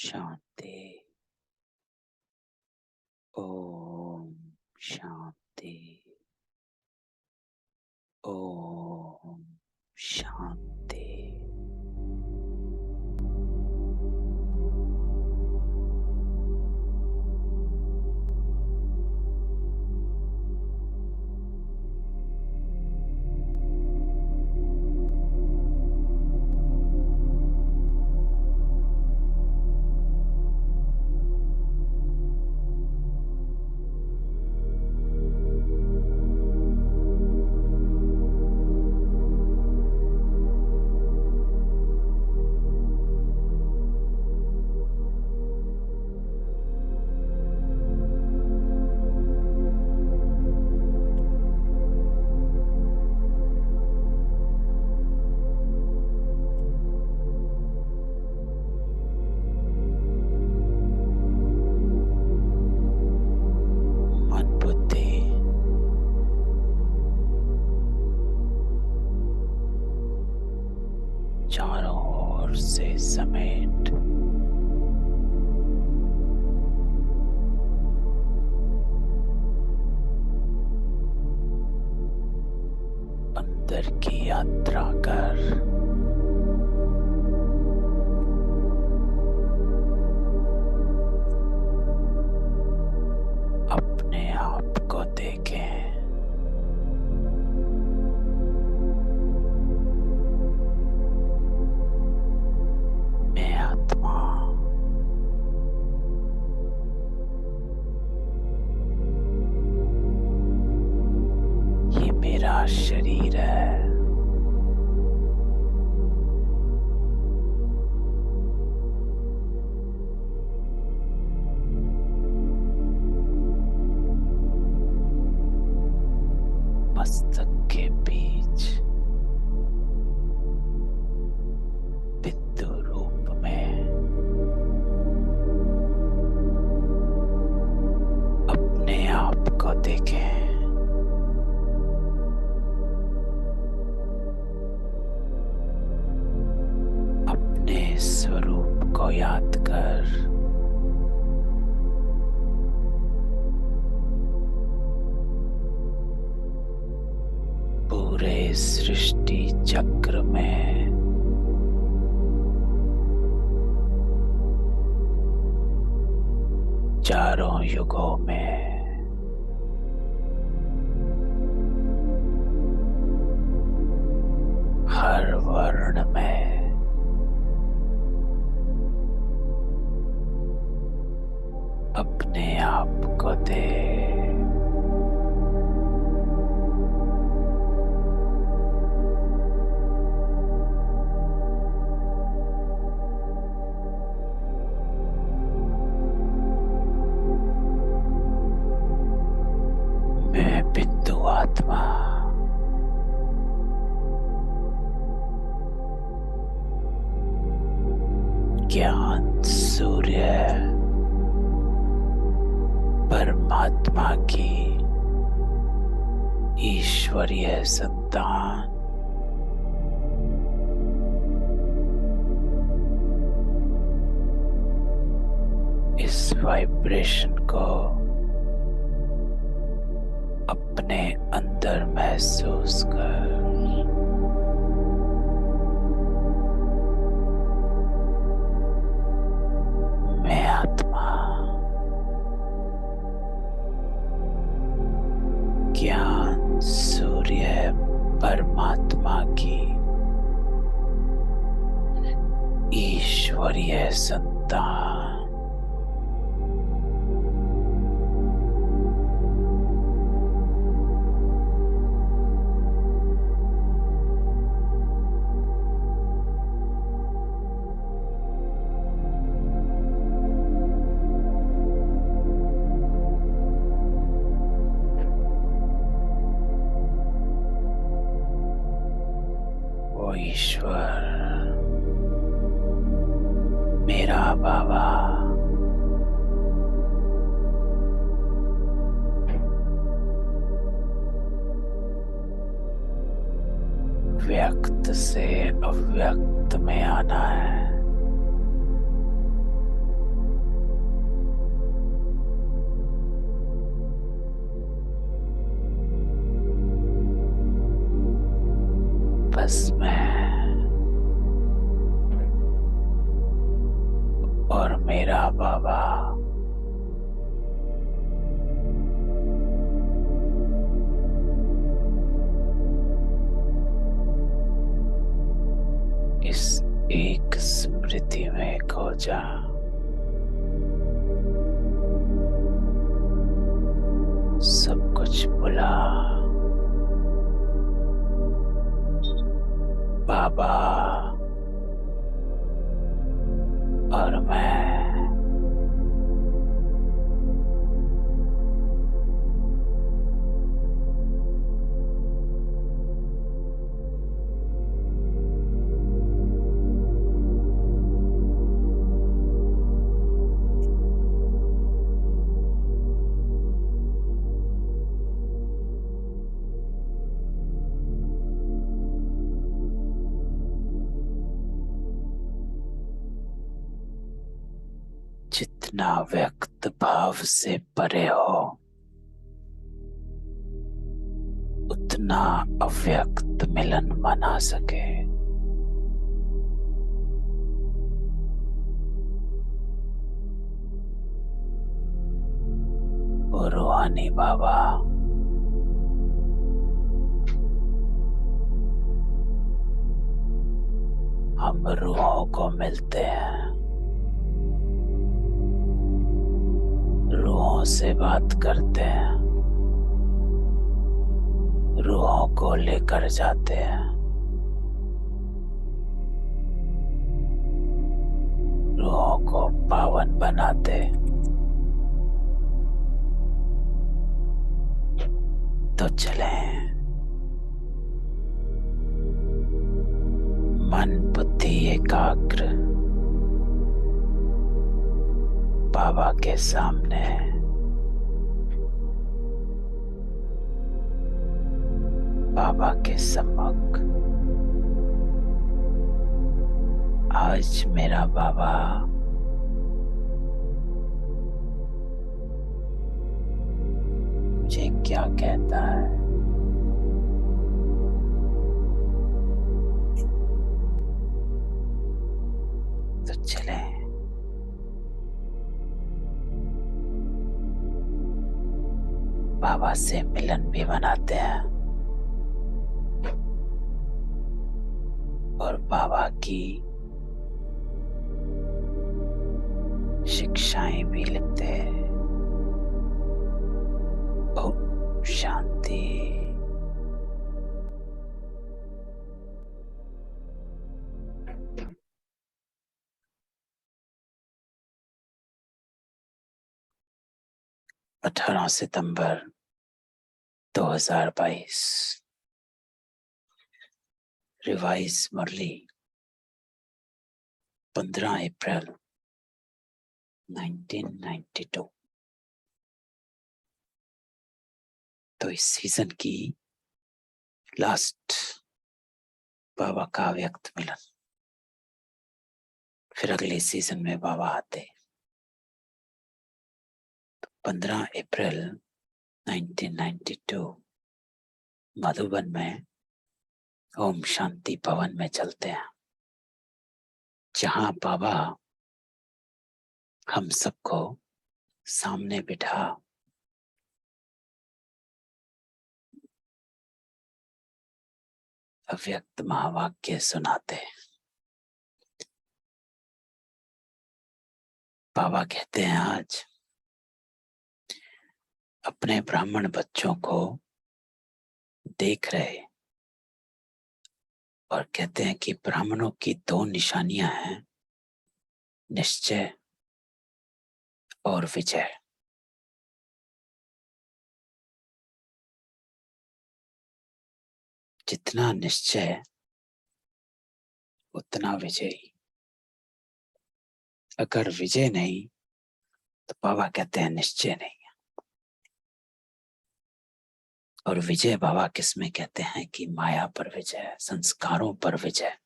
शांति। ओम शांति। ओम शांति। मन बुद्धि चारों ओर से समेट अंदर की यात्रा कर अपने आप को देखें। मैं आत्मा ये मेरा शरीर है। मस्तक के बीच बिंदु रूप में अपने आप को देखें। अपने स्वरूप को याद कर पूरे सृष्टि चक्र में चारों युगों में हर वर्ण में अपने आप को दे। मैं बिंदु आत्मा ज्ञान सूर्य परमात्मा की ईश्वरीय संतान इस वाइब्रेशन को अपने अंदर महसूस कर। मैं आत्मा ज्ञान सूर्य परमात्मा की ईश्वरीय संतान वो ईश्वर मेरा बाबा व्यक्त से अव्यक्त में आना है। आपस में और मेरा बाबा इस एक स्मृति में खो जा। सब कुछ भुला। बाबा और मैं जितना व्यक्त भाव से परे हो उतना अव्यक्त मिलन बना सके। वो रूहानी बाबा हम रूहों को मिलते हैं, रूहों से बात करते हैं, रूहों को लेकर जाते हैं, रूहों को पावन बनाते। तो चलें। मन बुद्धि एकाग्र बाबा के सामने। बाबा के सम्मुख आज मेरा बाबा मुझे क्या कहता है। तो चले बाबा से मिलन भी बनाते हैं और बाबा की शिक्षाएं भी लेते हैं। ओम शांति। अठारह सितंबर 2022 रिवाइज मुरली 15 अप्रैल 1992। तो इस सीजन की लास्ट बाबा का व्यक्त मिलन। फिर अगले सीजन में बाबा आते। तो 15 अप्रैल 1992 मधुबन में ओम शांति भवन में चलते हैं, जहां बाबा हम सबको सामने बिठा अव्यक्त महावाक्य सुनाते। बाबा कहते हैं आज अपने ब्राह्मण बच्चों को देख रहे और कहते हैं कि ब्राह्मणों की दो निशानियां हैं, निश्चय और विजय। जितना निश्चय उतना विजयी। अगर विजय नहीं तो बाबा कहते हैं निश्चय नहीं। और विजय बाबा किसमें कहते हैं कि माया पर विजय, संस्कारों पर विजय।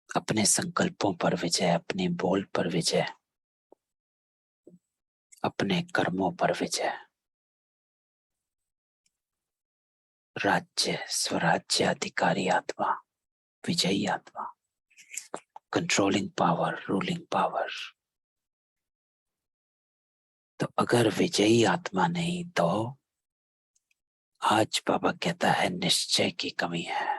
अपने संकल्पों पर विजय, अपने बोल पर विजय, अपने कर्मों पर विजय। राज्य स्वराज्य अधिकारी आत्मा, विजयी आत्मा, कंट्रोलिंग पावर, रूलिंग पावर। तो अगर विजयी आत्मा नहीं तो आज बाबा कहता है निश्चय की कमी है।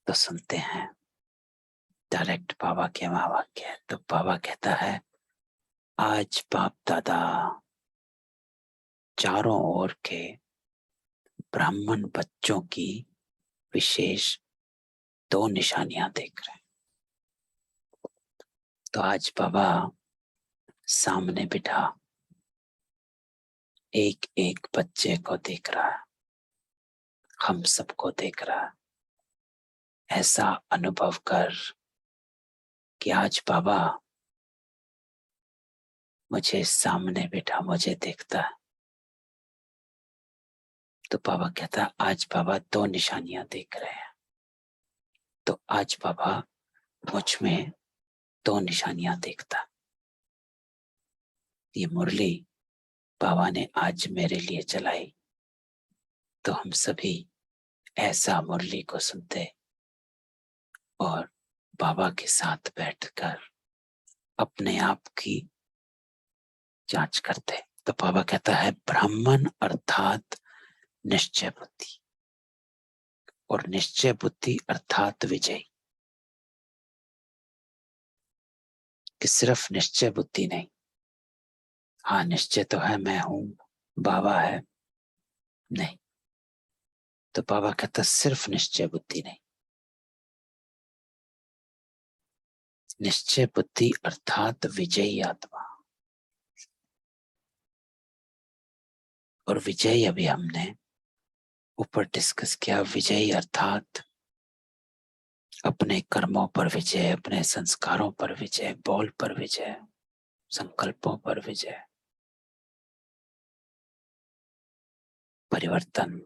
तो सुनते हैं डायरेक्ट बाबा के महावाक्य। तो बाबा कहता है आज बाप दादा चारों ओर के ब्राह्मण बच्चों की विशेष 2 निशानियां देख रहे हैं। तो आज बाबा सामने बिठा एक एक बच्चे को देख रहा है, हम सबको देख रहा है। ऐसा अनुभव कर कि आज बाबा मुझे सामने बिठा मुझे देखता है। तो बाबा कहता है आज बाबा 2 निशानियां देख रहे हैं। तो आज बाबा मुझ में 2 निशानियां देखता। ये मुरली बाबा ने आज मेरे लिए चलाई, तो हम सभी ऐसा मुरली को सुनते और बाबा के साथ बैठकर अपने आप की जांच करते। तो बाबा कहता है ब्राह्मण अर्थात निश्चय बुद्धि, और निश्चय बुद्धि अर्थात विजय। कि सिर्फ निश्चय बुद्धि नहीं, हाँ निश्चय तो है मैं हूं, बाबा है, नहीं। तो बाबा कहता सिर्फ निश्चय बुद्धि नहीं, निश्चय बुद्धि अर्थात विजयी आत्मा। और विजय अभी हमने ऊपर डिस्कस किया। विजयी अर्थात अपने कर्मों पर विजय, अपने संस्कारों पर विजय, बॉल पर विजय, संकल्पों पर विजय, परिवर्तन,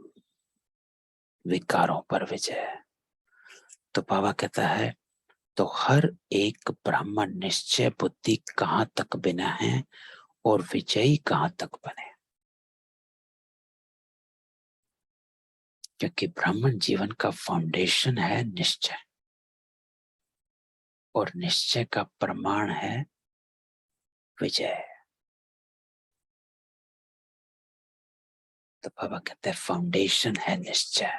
विकारों पर विजय। तो बाबा कहता है तो हर एक ब्राह्मण निश्चय बुद्धि कहां तक बिना है और विजयी कहां तक बने। क्योंकि ब्राह्मण जीवन का फाउंडेशन है निश्चय, और निश्चय का प्रमाण है विजय। तो बाबा कहते हैं फाउंडेशन है निश्चय।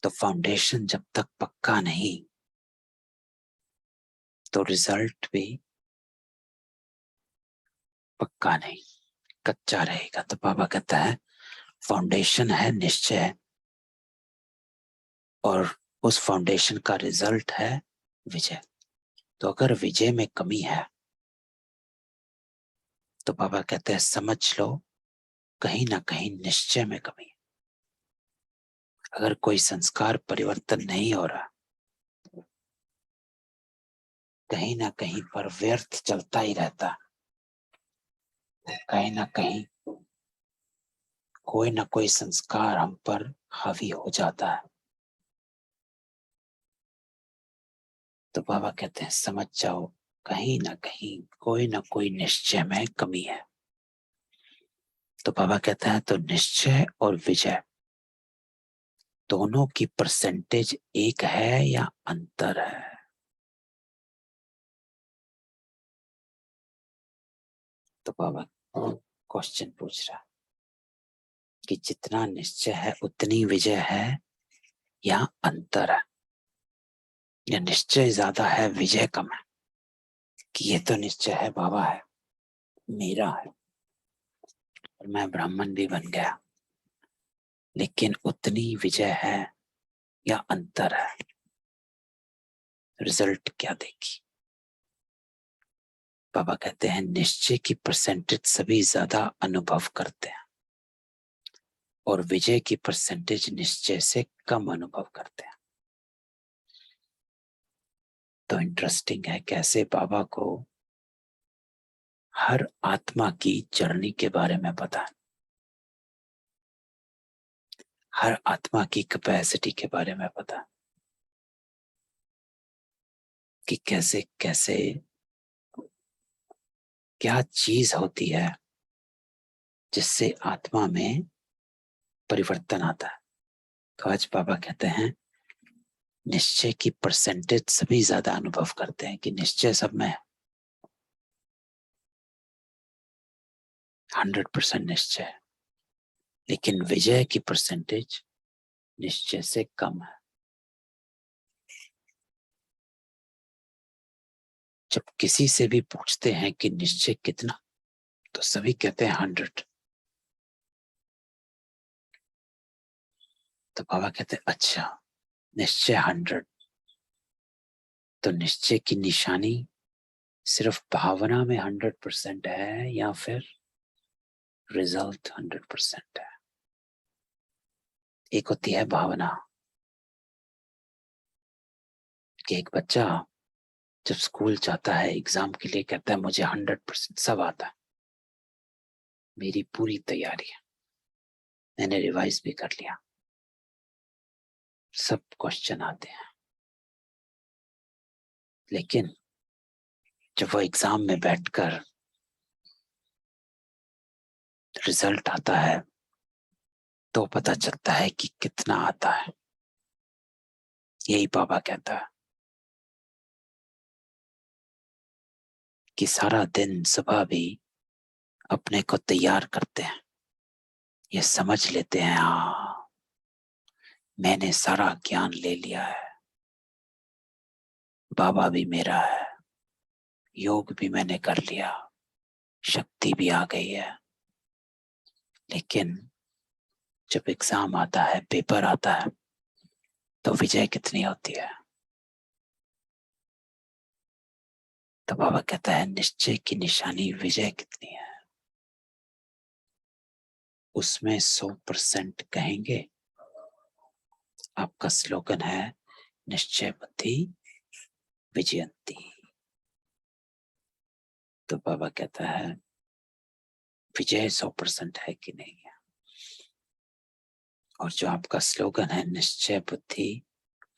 तो फाउंडेशन जब तक पक्का नहीं तो रिजल्ट भी पक्का नहीं, कच्चा रहेगा। तो बाबा कहता है फाउंडेशन है निश्चय, और उस फाउंडेशन का रिजल्ट है विजय। तो अगर विजय में कमी है तो बाबा कहते हैं समझ लो कहीं ना कहीं निश्चय में कमी है। अगर कोई संस्कार परिवर्तन नहीं हो रहा, कहीं ना कहीं पर व्यर्थ चलता ही रहता, कहीं ना कहीं कोई ना कोई संस्कार हम पर हावी हो जाता है, तो बाबा कहते हैं समझ जाओ कहीं ना कहीं कोई ना कोई निश्चय में कमी है। तो बाबा कहता है तो निश्चय और विजय दोनों की परसेंटेज एक है या अंतर है। तो बाबा क्वेश्चन पूछ रहा कि जितना निश्चय है उतनी विजय है या अंतर है, या निश्चय ज्यादा है विजय कम है। कि ये तो निश्चय है बाबा है, मेरा है, और मैं ब्राह्मण भी बन गया, लेकिन उतनी विजय है या अंतर है, रिजल्ट क्या देगी। बाबा कहते हैं निश्चय की परसेंटेज सभी ज्यादा अनुभव करते हैं और विजय की परसेंटेज निश्चय से कम अनुभव करते हैं। तो इंटरेस्टिंग है कैसे बाबा को हर आत्मा की जर्नी के बारे में पता है, हर आत्मा की कैपेसिटी के बारे में पता है। कि कैसे कैसे क्या चीज होती है जिससे आत्मा में परिवर्तन आता है। तो आज बाबा कहते हैं निश्चय की परसेंटेज सभी ज्यादा अनुभव करते हैं कि निश्चय सब में 100% निश्चय है, लेकिन विजय की परसेंटेज निश्चय से कम है। जब किसी से भी पूछते हैं कि निश्चय कितना, तो सभी कहते हैं 100। तो बाबा कहते हैं अच्छा, निश्चय 100, तो निश्चय की निशानी सिर्फ भावना में 100% है या फिर रिजल्ट 100% है? एक होती है भावना कि एक बच्चा जब स्कूल जाता है एग्जाम के लिए कहता है मुझे 100% सब आता है, मेरी पूरी तैयारी है, मैंने रिवाइज भी कर लिया, सब क्वेश्चन आते हैं। लेकिन जब वो एग्जाम में बैठकर रिजल्ट आता है तो पता चलता है कि कितना आता है। यही बाबा कहता है कि सारा दिन सुबह भी अपने को तैयार करते हैं, ये समझ लेते हैं हाँ मैंने सारा ज्ञान ले लिया है, बाबा भी मेरा है, योग भी मैंने कर लिया, शक्ति भी आ गई है। लेकिन जब एग्जाम आता है, पेपर आता है, तो विजय कितनी होती है? तो बाबा कहता है निश्चय की निशानी विजय कितनी है, उसमें 100% कहेंगे। आपका स्लोगन है निश्चय बुद्धि विजयंती। तो बाबा कहता है विजय 100% है कि नहीं है? और जो आपका स्लोगन है निश्चय बुद्धि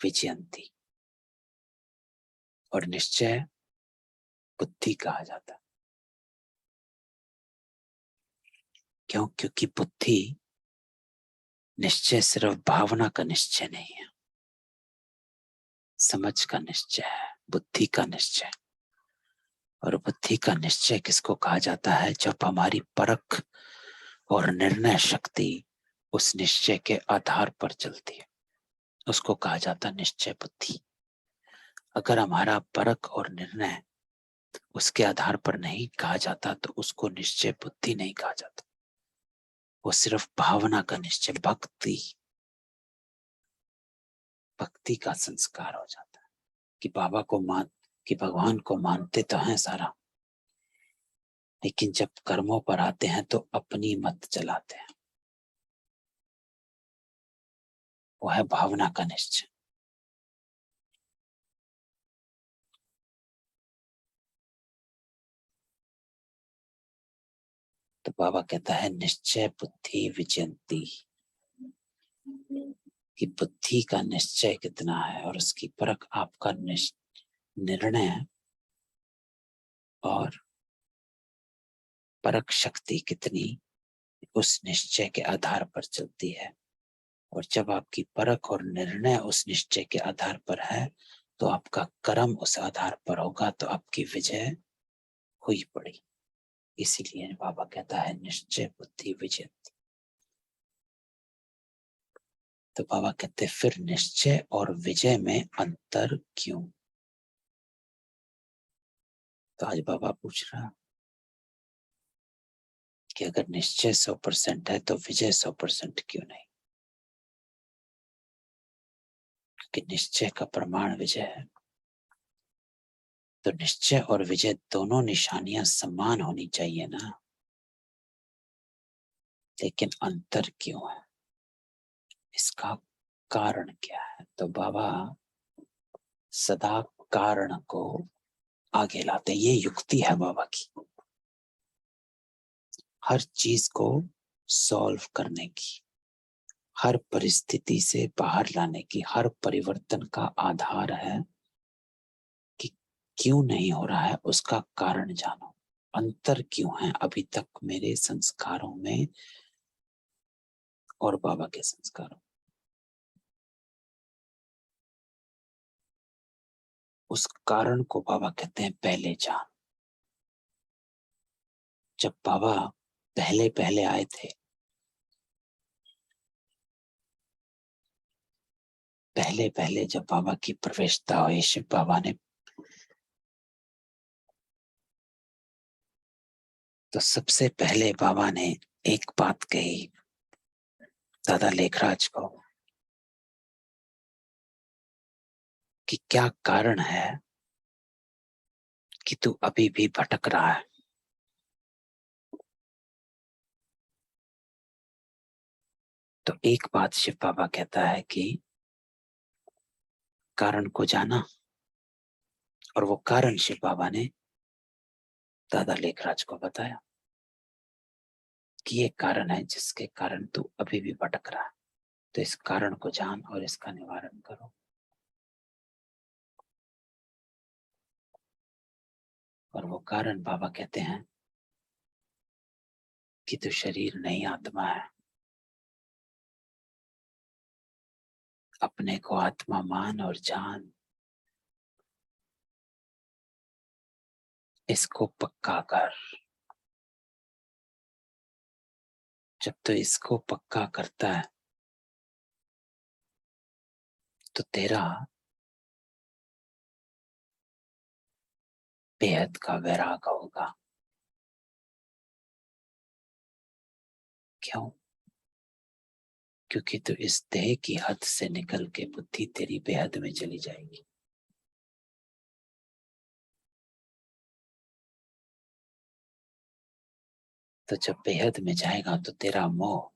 विजयंती, और निश्चय बुद्धि कहा जाता है क्यों? क्योंकि बुद्धि निश्चय सिर्फ भावना का निश्चय नहीं है, समझ का निश्चय है, बुद्धि का निश्चय। और बुद्धि का निश्चय किसको कहा जाता है? जब हमारी परख और निर्णय शक्ति उस निश्चय के आधार पर चलती है, उसको कहा जाता है निश्चय बुद्धि। अगर हमारा परख और निर्णय उसके आधार पर नहीं कहा जाता तो उसको निश्चय बुद्धि नहीं कहा जाता, वो सिर्फ भावना का निश्चय, भक्ति का संस्कार हो जाता है कि बाबा को कि भगवान को मानते तो हैं सारा, लेकिन जब कर्मों पर आते हैं तो अपनी मत चलाते हैं, वो है भावना का निश्चय। तो बाबा कहता है निश्चय बुद्धि विजयंती, कि बुद्धि का निश्चय कितना है और उसकी परख आपका निर्णय और परख शक्ति कितनी उस निश्चय के आधार पर चलती है। और जब आपकी परख और निर्णय उस निश्चय के आधार पर है तो आपका कर्म उस आधार पर होगा, तो आपकी विजय हुई पड़ी। इसीलिए बाबा कहता है निश्चय बुद्धि विजय। तो बाबा कहते फिर निश्चय और विजय में अंतर क्यों? तो आज बाबा पूछ रहा कि अगर निश्चय 100% है तो विजय 100% क्यों नहीं? क्योंकि निश्चय का प्रमाण विजय है। तो निश्चय और विजय दोनों निशानियां समान होनी चाहिए ना, लेकिन अंतर क्यों है? इसका कारण क्या है? तो बाबा सदा कारण को आगे लाते, ये युक्ति है बाबा की, हर चीज को सॉल्व करने की, हर परिस्थिति से बाहर लाने की। हर परिवर्तन का आधार है कि क्यों नहीं हो रहा है उसका कारण जानो। अंतर क्यों है अभी तक मेरे संस्कारों में और बाबा के संस्कारों। उस कारण को बाबा कहते हैं पहले जान। जब बाबा पहले पहले आए थे, पहले पहले जब बाबा की प्रवेशता हुई, शिव बाबा ने तो सबसे पहले बाबा ने एक बात कही दादा लेखराज को कि क्या कारण है कि तू अभी भी भटक रहा है। तो एक बात शिव बाबा कहता है कि कारण को जाना, और वो कारण शिव बाबा ने दादा लेखराज को बताया कि ये कारण है जिसके कारण तू अभी भी भटक रहा है, तो इस कारण को जान और इसका निवारण करो। और वो कारण बाबा कहते हैं कि तू शरीर नहीं आत्मा है। अपने को आत्मा मान और जान, इसको पक्का कर। जब तो इसको पक्का करता है तो तेरा बेहद का वैराग होगा। क्यों? क्योंकि तू इस देह की हद से निकल के बुद्धि तेरी बेहद में चली जाएगी। तो जब बेहद में जाएगा तो तेरा मोह,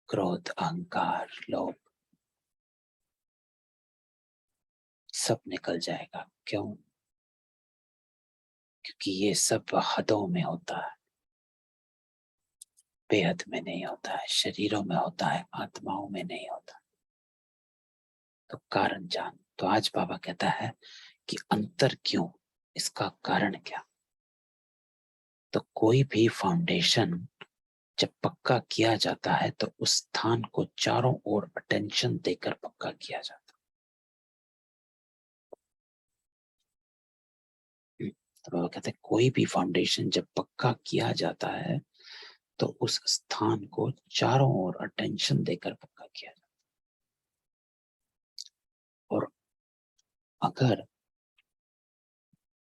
क्रोध, अहंकार, लोभ सब निकल जाएगा। क्यों? क्योंकि ये सब हदों में होता है, बेहद में नहीं होता है, शरीरों में होता है, आत्माओं में नहीं होता। तो कारण जान। तो आज बाबा कहता है कि अंतर क्यों, इसका कारण क्या। तो कोई भी फाउंडेशन जब पक्का किया जाता है तो उस स्थान को चारों ओर अटेंशन देकर पक्का किया जाता है। तो बाबा कहते हैं कोई भी फाउंडेशन जब पक्का किया जाता है तो उस स्थान को चारों ओर अटेंशन देकर पक्का किया जाता है। और अगर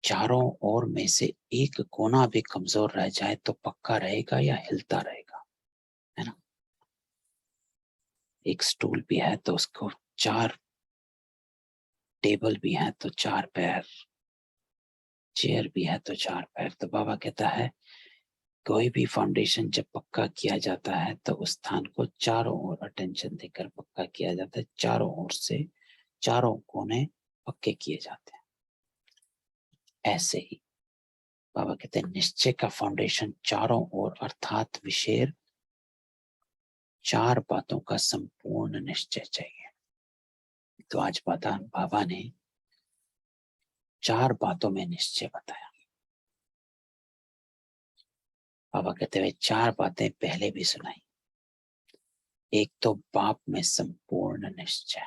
चारों ओर में से एक कोना भी कमजोर रह जाए तो पक्का रहेगा या हिलता रहेगा, है ना। एक स्टूल भी है तो उसको चार, टेबल भी है तो चार पैर, चेयर भी है तो चार पैर। तो बाबा कहता है कोई भी फाउंडेशन जब पक्का किया जाता है तो उस स्थान को चारों ओर अटेंशन देकर पक्का किया जाता है। चारों ओर से चारों कोने पक्के किए जाते हैं। ऐसे ही बाबा कहते हैं निश्चय का फाउंडेशन चारों ओर अर्थात विशेर चार बातों का संपूर्ण निश्चय चाहिए। तो आज बाबा ने चार बातों में निश्चय बताया। बाबा कहते हुए चार बातें पहले भी सुनाई। एक तो बाप में संपूर्ण निश्चय,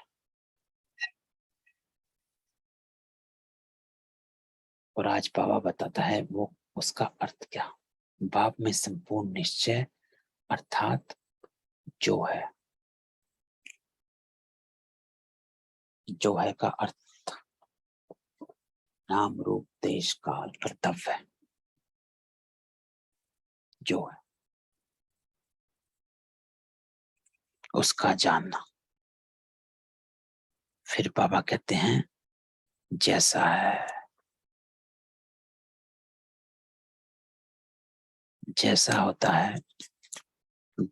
और आज बाबा बताता है वो उसका अर्थ क्या। बाप में संपूर्ण निश्चय अर्थात जो है, जो है का अर्थ नाम रूप देश काल कर्तव्य है। जो है उसका जानना। फिर बाबा कहते हैं जैसा है, जैसा होता है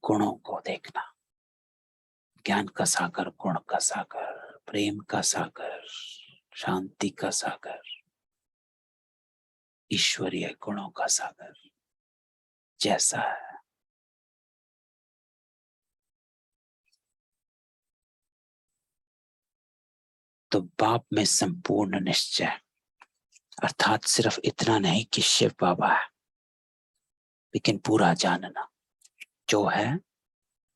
गुणों को देखना। ज्ञान का सागर, गुण का सागर, प्रेम का सागर, शांति का सागर, ईश्वरीय गुणों का सागर जैसा है। तो बाप में संपूर्ण निश्चय, अर्थात सिर्फ इतना नहीं कि शिव बाबा है, लेकिन पूरा जानना, जो है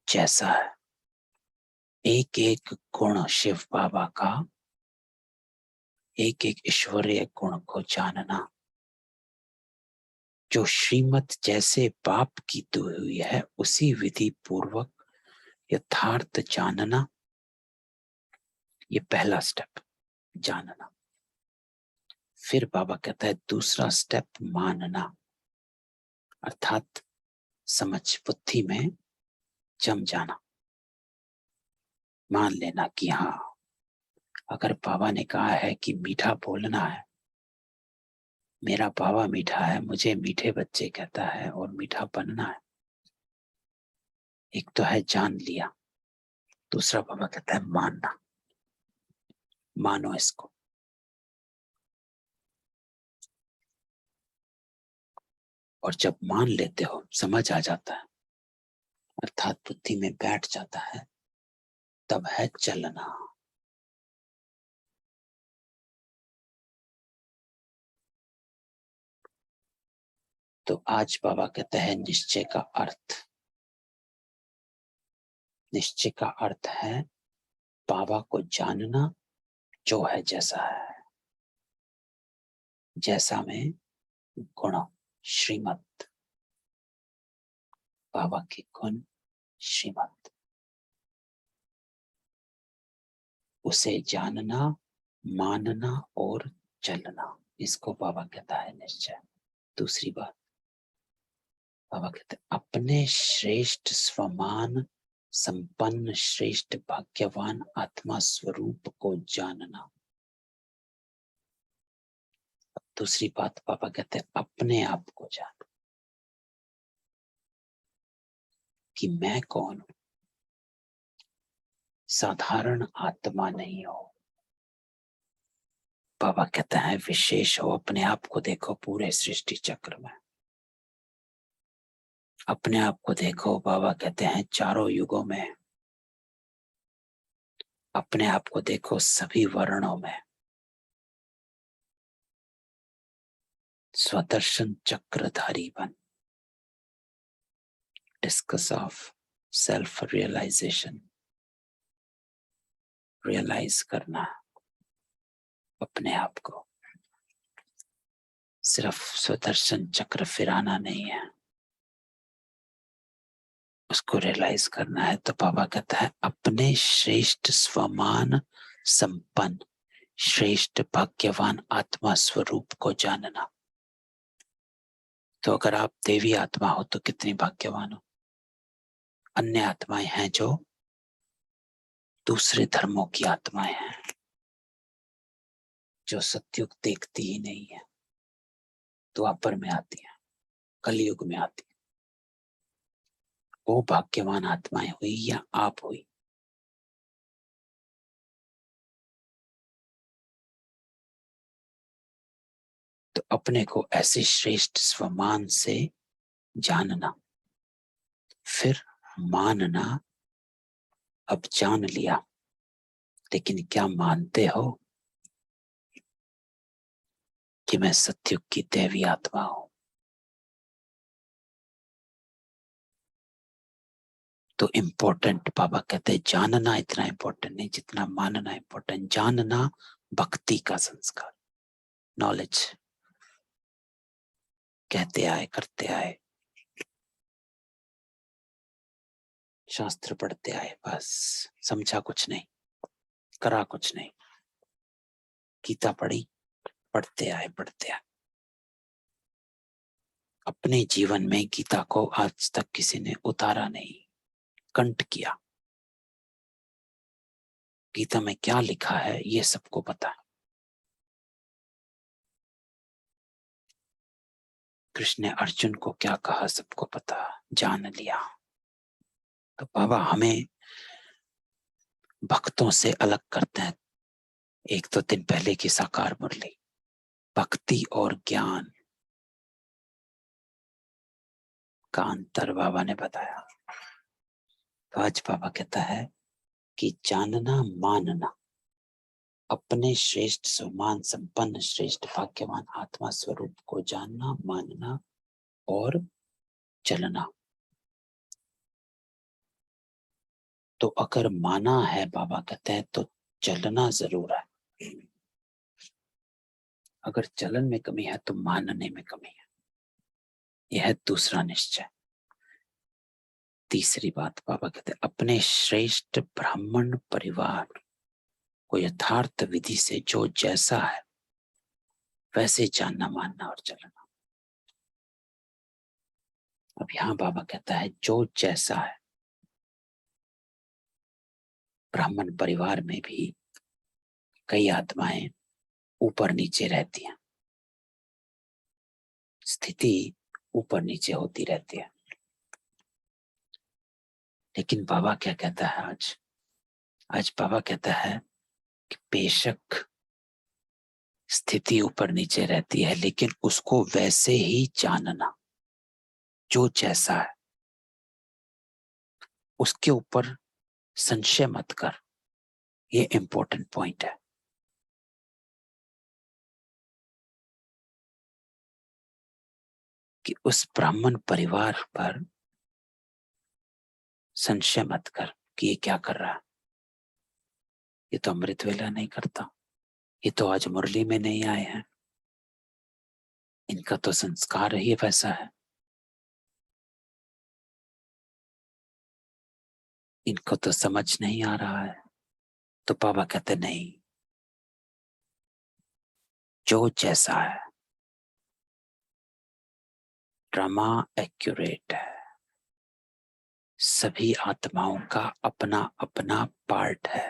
जैसा है, एक एक गुण शिव बाबा का, एक एक ईश्वरीय गुण को जानना, जो श्रीमत जैसे बाप की दी हुई है उसी विधि पूर्वक यथार्थ जानना, ये पहला स्टेप जानना। फिर बाबा कहता है दूसरा स्टेप मानना, अर्थात समझ बुद्धि में जम जाना, मान लेना कि हाँ, अगर बाबा ने कहा है कि मीठा बोलना है, मेरा बाबा मीठा है, मुझे मीठे बच्चे कहता है और मीठा बनना है। एक तो है जान लिया, दूसरा बाबा कहता है मानना, मानो इसको। और जब मान लेते हो, समझ आ जाता है, अर्थात बुद्धि में बैठ जाता है, तब है चलना। तो आज बाबा कहते हैं निश्चय का अर्थ, निश्चय का अर्थ है बाबा को जानना जो है जैसा है, जैसा में गुण श्रीमत, बाबा के गुण श्रीमत, उसे जानना, मानना और चलना, इसको बाबा कहता है निश्चय। दूसरी बात बाबा कहते हैं अपने श्रेष्ठ स्वमान संपन्न श्रेष्ठ भाग्यवान आत्मा स्वरूप को जानना। दूसरी बात बाबा कहते हैं अपने आप को जान, कि मैं कौन हूं, साधारण आत्मा नहीं हो। बाबा कहते हैं विशेष हो, अपने आप को देखो पूरे सृष्टि चक्र में, अपने आप को देखो। बाबा कहते हैं चारों युगों में, अपने आप को देखो सभी वर्णों में, स्वदर्शन चक्रधारी बन। Discuss of self realisation, realise करना अपने आप को, सिर्फ स्वदर्शन चक्र फिराना नहीं है, उसको रियलाइज करना है। तो बाबा कहता है अपने श्रेष्ठ स्वमान संपन्न श्रेष्ठ भाग्यवान आत्मा स्वरूप को जानना। तो अगर आप देवी आत्मा हो तो कितनी भाग्यवान हो। अन्य आत्माएं हैं जो दूसरे धर्मों की आत्माएं हैं, जो सत्युग देखती ही नहीं है, द्वापर में आती है, कलयुग में आती है। वो भाग्यवान आत्माएं हुई या आप हुई। तो अपने को ऐसे श्रेष्ठ स्वमान से जानना, फिर मानना। अब जान लिया, लेकिन क्या मानते हो कि मैं सत्युग की दैवी आत्मा हूं। तो इम्पोर्टेंट बाबा कहते हैं जानना इतना इम्पोर्टेंट नहीं जितना मानना इम्पोर्टेंट। जानना भक्ति का संस्कार, नॉलेज, कहते आए करते आए, शास्त्र पढ़ते आए, बस समझा कुछ नहीं, करा कुछ नहीं। गीता पढ़ी, पढ़ते आए पढ़ते आए। अपने जीवन में गीता को आज तक किसी ने उतारा नहीं, कंठ किया। गीता में क्या लिखा है ये सबको पता है। कृष्ण ने अर्जुन को क्या कहा सबको पता, जान लिया। तो बाबा हमें भक्तों से अलग करते हैं। एक दो दिन पहले की साकार मुरली, भक्ति और ज्ञान का अंतर बाबा ने बताया। तो आज बाबा कहता है कि जानना मानना, अपने श्रेष्ठ सुमान संपन्न श्रेष्ठ भाग्यवान आत्मा स्वरूप को जानना, मानना और चलना। तो अगर माना है, बाबा कहते हैं, तो चलना जरूर है। अगर चलन में कमी है तो मानने में कमी है। यह है दूसरा निश्चय। तीसरी बात बाबा कहते हैं, अपने श्रेष्ठ ब्राह्मण परिवार को यथार्थ विधि से जो जैसा है वैसे जानना, मानना और चलना। अब यहां बाबा कहता है जो जैसा है। ब्राह्मण परिवार में भी कई आत्माएं ऊपर नीचे रहती हैं, स्थिति ऊपर नीचे होती रहती है। लेकिन बाबा क्या कहता है आज बाबा कहता है कि बेशक स्थिति ऊपर नीचे रहती है, लेकिन उसको वैसे ही जानना, जो जैसा है उसके ऊपर संशय मत कर। ये इंपॉर्टेंट पॉइंट है कि उस ब्राह्मण परिवार पर संशय मत कर कि ये क्या कर रहा है। ये तो अमृत वेला नहीं करता, ये तो आज मुरली में नहीं आए हैं, इनका तो संस्कार ही वैसा है, इनको तो समझ नहीं आ रहा है। तो बाबा कहते नहीं, जो जैसा है। ड्रामा एक्यूरेट है। सभी आत्माओं का अपना अपना पार्ट है।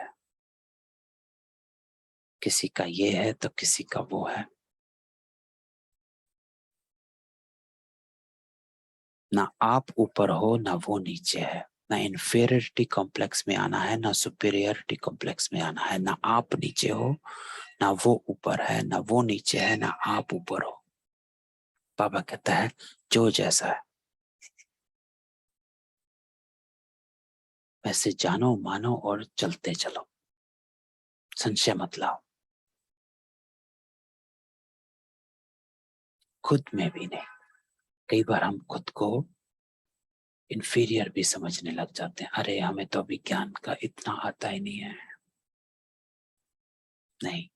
किसी का ये है तो किसी का वो है। ना आप ऊपर हो ना वो नीचे है, ना इन्फीरियरिटी कॉम्प्लेक्स में आना है ना सुपीरियरिटी कॉम्प्लेक्स में आना है। ना आप नीचे हो ना वो ऊपर है, ना वो नीचे है ना आप ऊपर हो। बाबा कहता है जो जैसा है वैसे जानो, मानो और चलते चलो, संशय मत लाओ। खुद में भी नहीं। कई बार हम खुद को इंफीरियर भी समझने लग जाते हैं। अरे हमें तो अभी ज्ञान का इतना आता ही नहीं है। नहीं,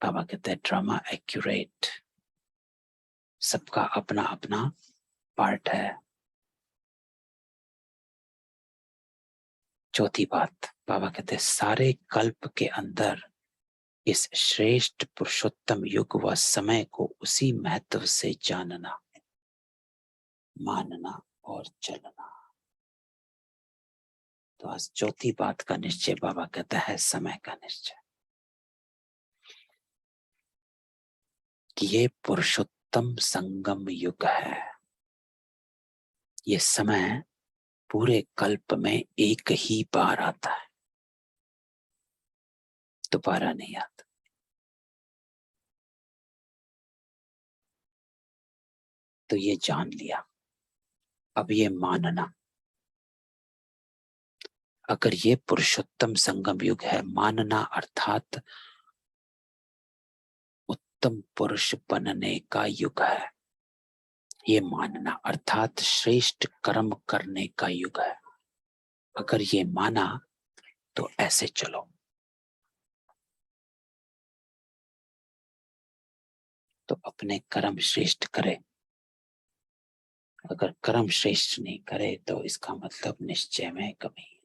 बाबा कहते हैं ड्रामा एक्यूरेट। सबका अपना अपना पार्ट है। चौथी बात बाबा कहते हैं सारे कल्प के अंदर इस श्रेष्ठ पुरुषोत्तम युग व समय को उसी महत्व से जानना, मानना और चलना। तो आज चौथी बात का निश्चय बाबा कहता है समय का निश्चय, कि ये पुरुषोत्तम संगम युग है। ये समय पूरे कल्प में एक ही बार आता है, दोबारा नहीं आता। तो ये जान लिया। अब ये मानना, अगर ये पुरुषोत्तम संगम युग है, मानना अर्थात उत्तम पुरुष बनने का युग है। ये मानना अर्थात श्रेष्ठ कर्म करने का युग है। अगर ये माना तो ऐसे चलो। तो अपने कर्म श्रेष्ठ करे। अगर कर्म श्रेष्ठ नहीं करे तो इसका मतलब निश्चय में कमी है।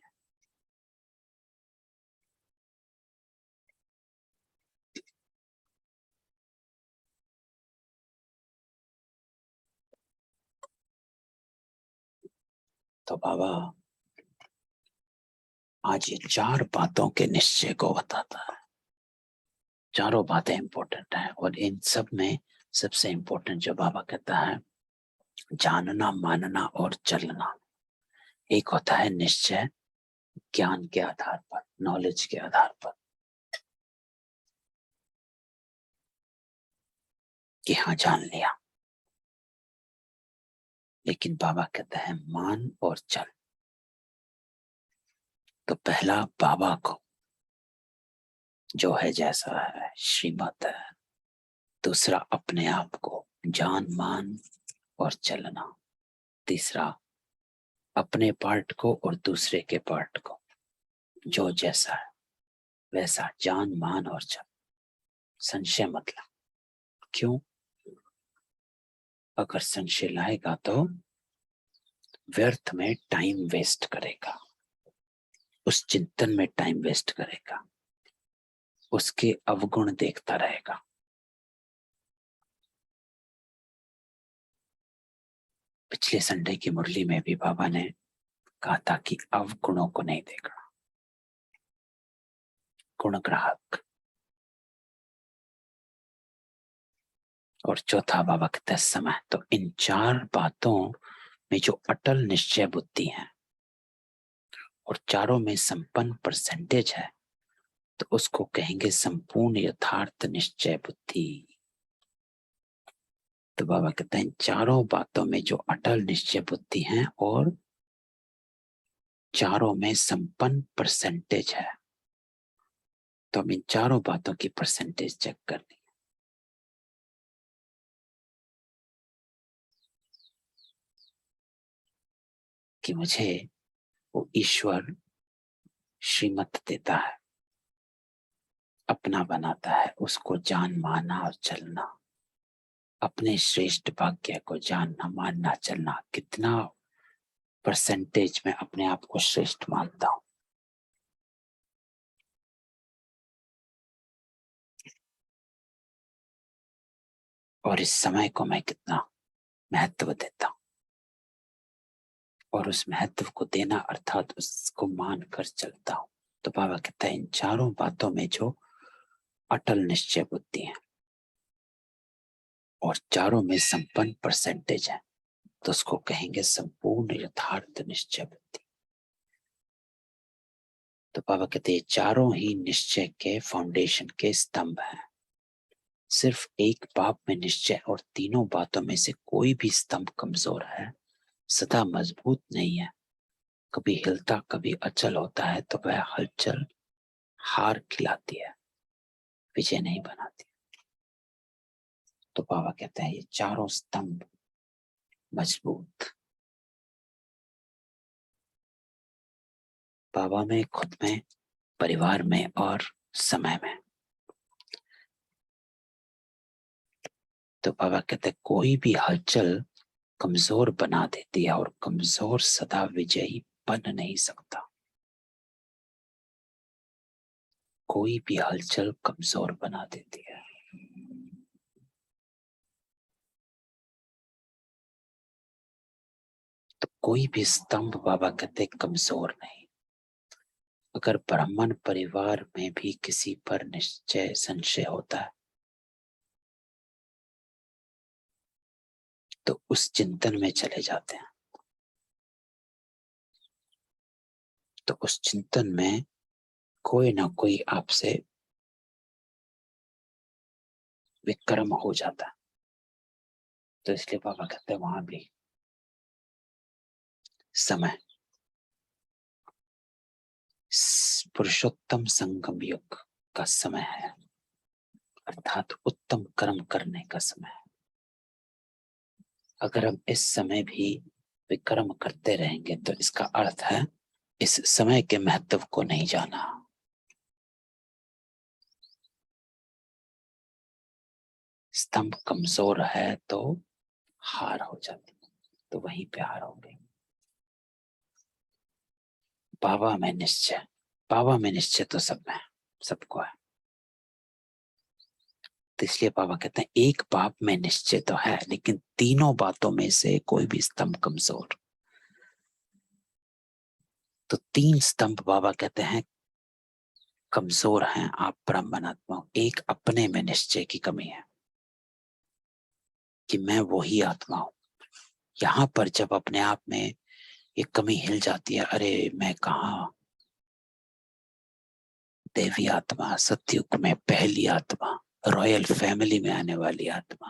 तो बाबा आज ये 4 बातों के निश्चय को बताता है। चारों बातें इंपॉर्टेंट हैं और इन सब में सबसे इंपॉर्टेंट जो बाबा कहता है जानना, मानना और चलना। एक होता है निश्चय ज्ञान के आधार पर, नॉलेज के आधार पर, कि हाँ जान लिया। लेकिन बाबा कहता है मान और चल। तो पहला बाबा को जो है जैसा है, श्रीमत है। दूसरा, अपने आप को जान मान और चलना। तीसरा, अपने पार्ट को और दूसरे के पार्ट को, जो जैसा है वैसा जान मान और चल, संशय मतलब। क्यों? अगर संशय लाएगा तो व्यर्थ में टाइम वेस्ट करेगा, उस चिंतन में टाइम वेस्ट करेगा, उसके अवगुण देखता रहेगा। पिछले संडे की मुरली में भी बाबा ने कहा था कि अवगुणों को नहीं देखना, गुण ग्राहक। और चौथा बाबा कहते हैं समय। तो इन चार बातों में जो अटल निश्चय बुद्धि है और चारों में संपन्न परसेंटेज है, तो उसको कहेंगे संपूर्ण यथार्थ निश्चय बुद्धि। तो बाबा कहते हैं चारों बातों में जो अटल निश्चय बुद्धि है और चारों में संपन्न परसेंटेज है, तो हम इन चारों बातों की परसेंटेज चेक करनी है। कि मुझे वो ईश्वर श्रीमत देता है, अपना बनाता है, उसको जान माना और चलना, अपने श्रेष्ठ भाग्य को जानना मानना चलना। कितना परसेंटेज में अपने आप को श्रेष्ठ मानता हूं, और इस समय को मैं कितना महत्व देता हूं, और उस महत्व को देना अर्थात उसको मान कर चलता हूं। तो बाबा कहता है इन चारों बातों में जो अटल निश्चय बुद्धि है और चारों में संपन्न परसेंटेज है, तो उसको कहेंगे संपूर्ण यथार्थ निश्चय बुद्धि। तो बाबा कहते हैं चारों ही निश्चय के फाउंडेशन के स्तंभ हैं। सिर्फ एक बात में निश्चय और तीनों बातों में से कोई भी स्तंभ कमजोर है, सदा मजबूत नहीं है, कभी हिलता कभी अचल होता है, तो वह हलचल हार खिलाती है, विजय नहीं बनाती। तो बाबा कहते हैं ये चारों स्तंभ मजबूत बाबा में, खुद में, परिवार में और समय में। तो बाबा कहते हैं कोई भी हलचल कमजोर बना देती है, और कमजोर सदा विजयी बन नहीं सकता। कोई भी हलचल कमजोर बना देती है। तो कोई भी स्तंभ बाबा कहते कमजोर नहीं। अगर ब्राह्मण परिवार में भी किसी पर निश्चय संशय होता है, तो उस चिंतन में चले जाते हैं, तो उस चिंतन में कोई ना कोई आपसे विक्रम हो जाता है। तो इसलिए बाबा कहते हैं वहां भी समय, पुरुषोत्तम संगम युग का समय है, अर्थात उत्तम कर्म करने का समय है। अगर हम इस समय भी विक्रम करते रहेंगे, तो इसका अर्थ है इस समय के महत्व को नहीं जाना। स्तंभ कमजोर है तो हार हो जाती, तो वहीं पे हार हो गई। बाबा में निश्चय, बाबा में निश्चय तो सब में, सबको है। तो इसलिए बाबा कहते हैं एक बात में निश्चय तो है, लेकिन तीनों बातों में से कोई भी स्तंभ कमजोर। तो तीन स्तंभ बाबा कहते हैं कमजोर हैं आप ब्रह्मात्मा। एक अपने में निश्चय की कमी है कि मैं वही आत्मा हूं। यहां पर जब अपने आप में एक कमी हिल जाती है, अरे मैं कहा देवी आत्मा, सतयुग में पहली आत्मा, रॉयल फैमिली में आने वाली आत्मा,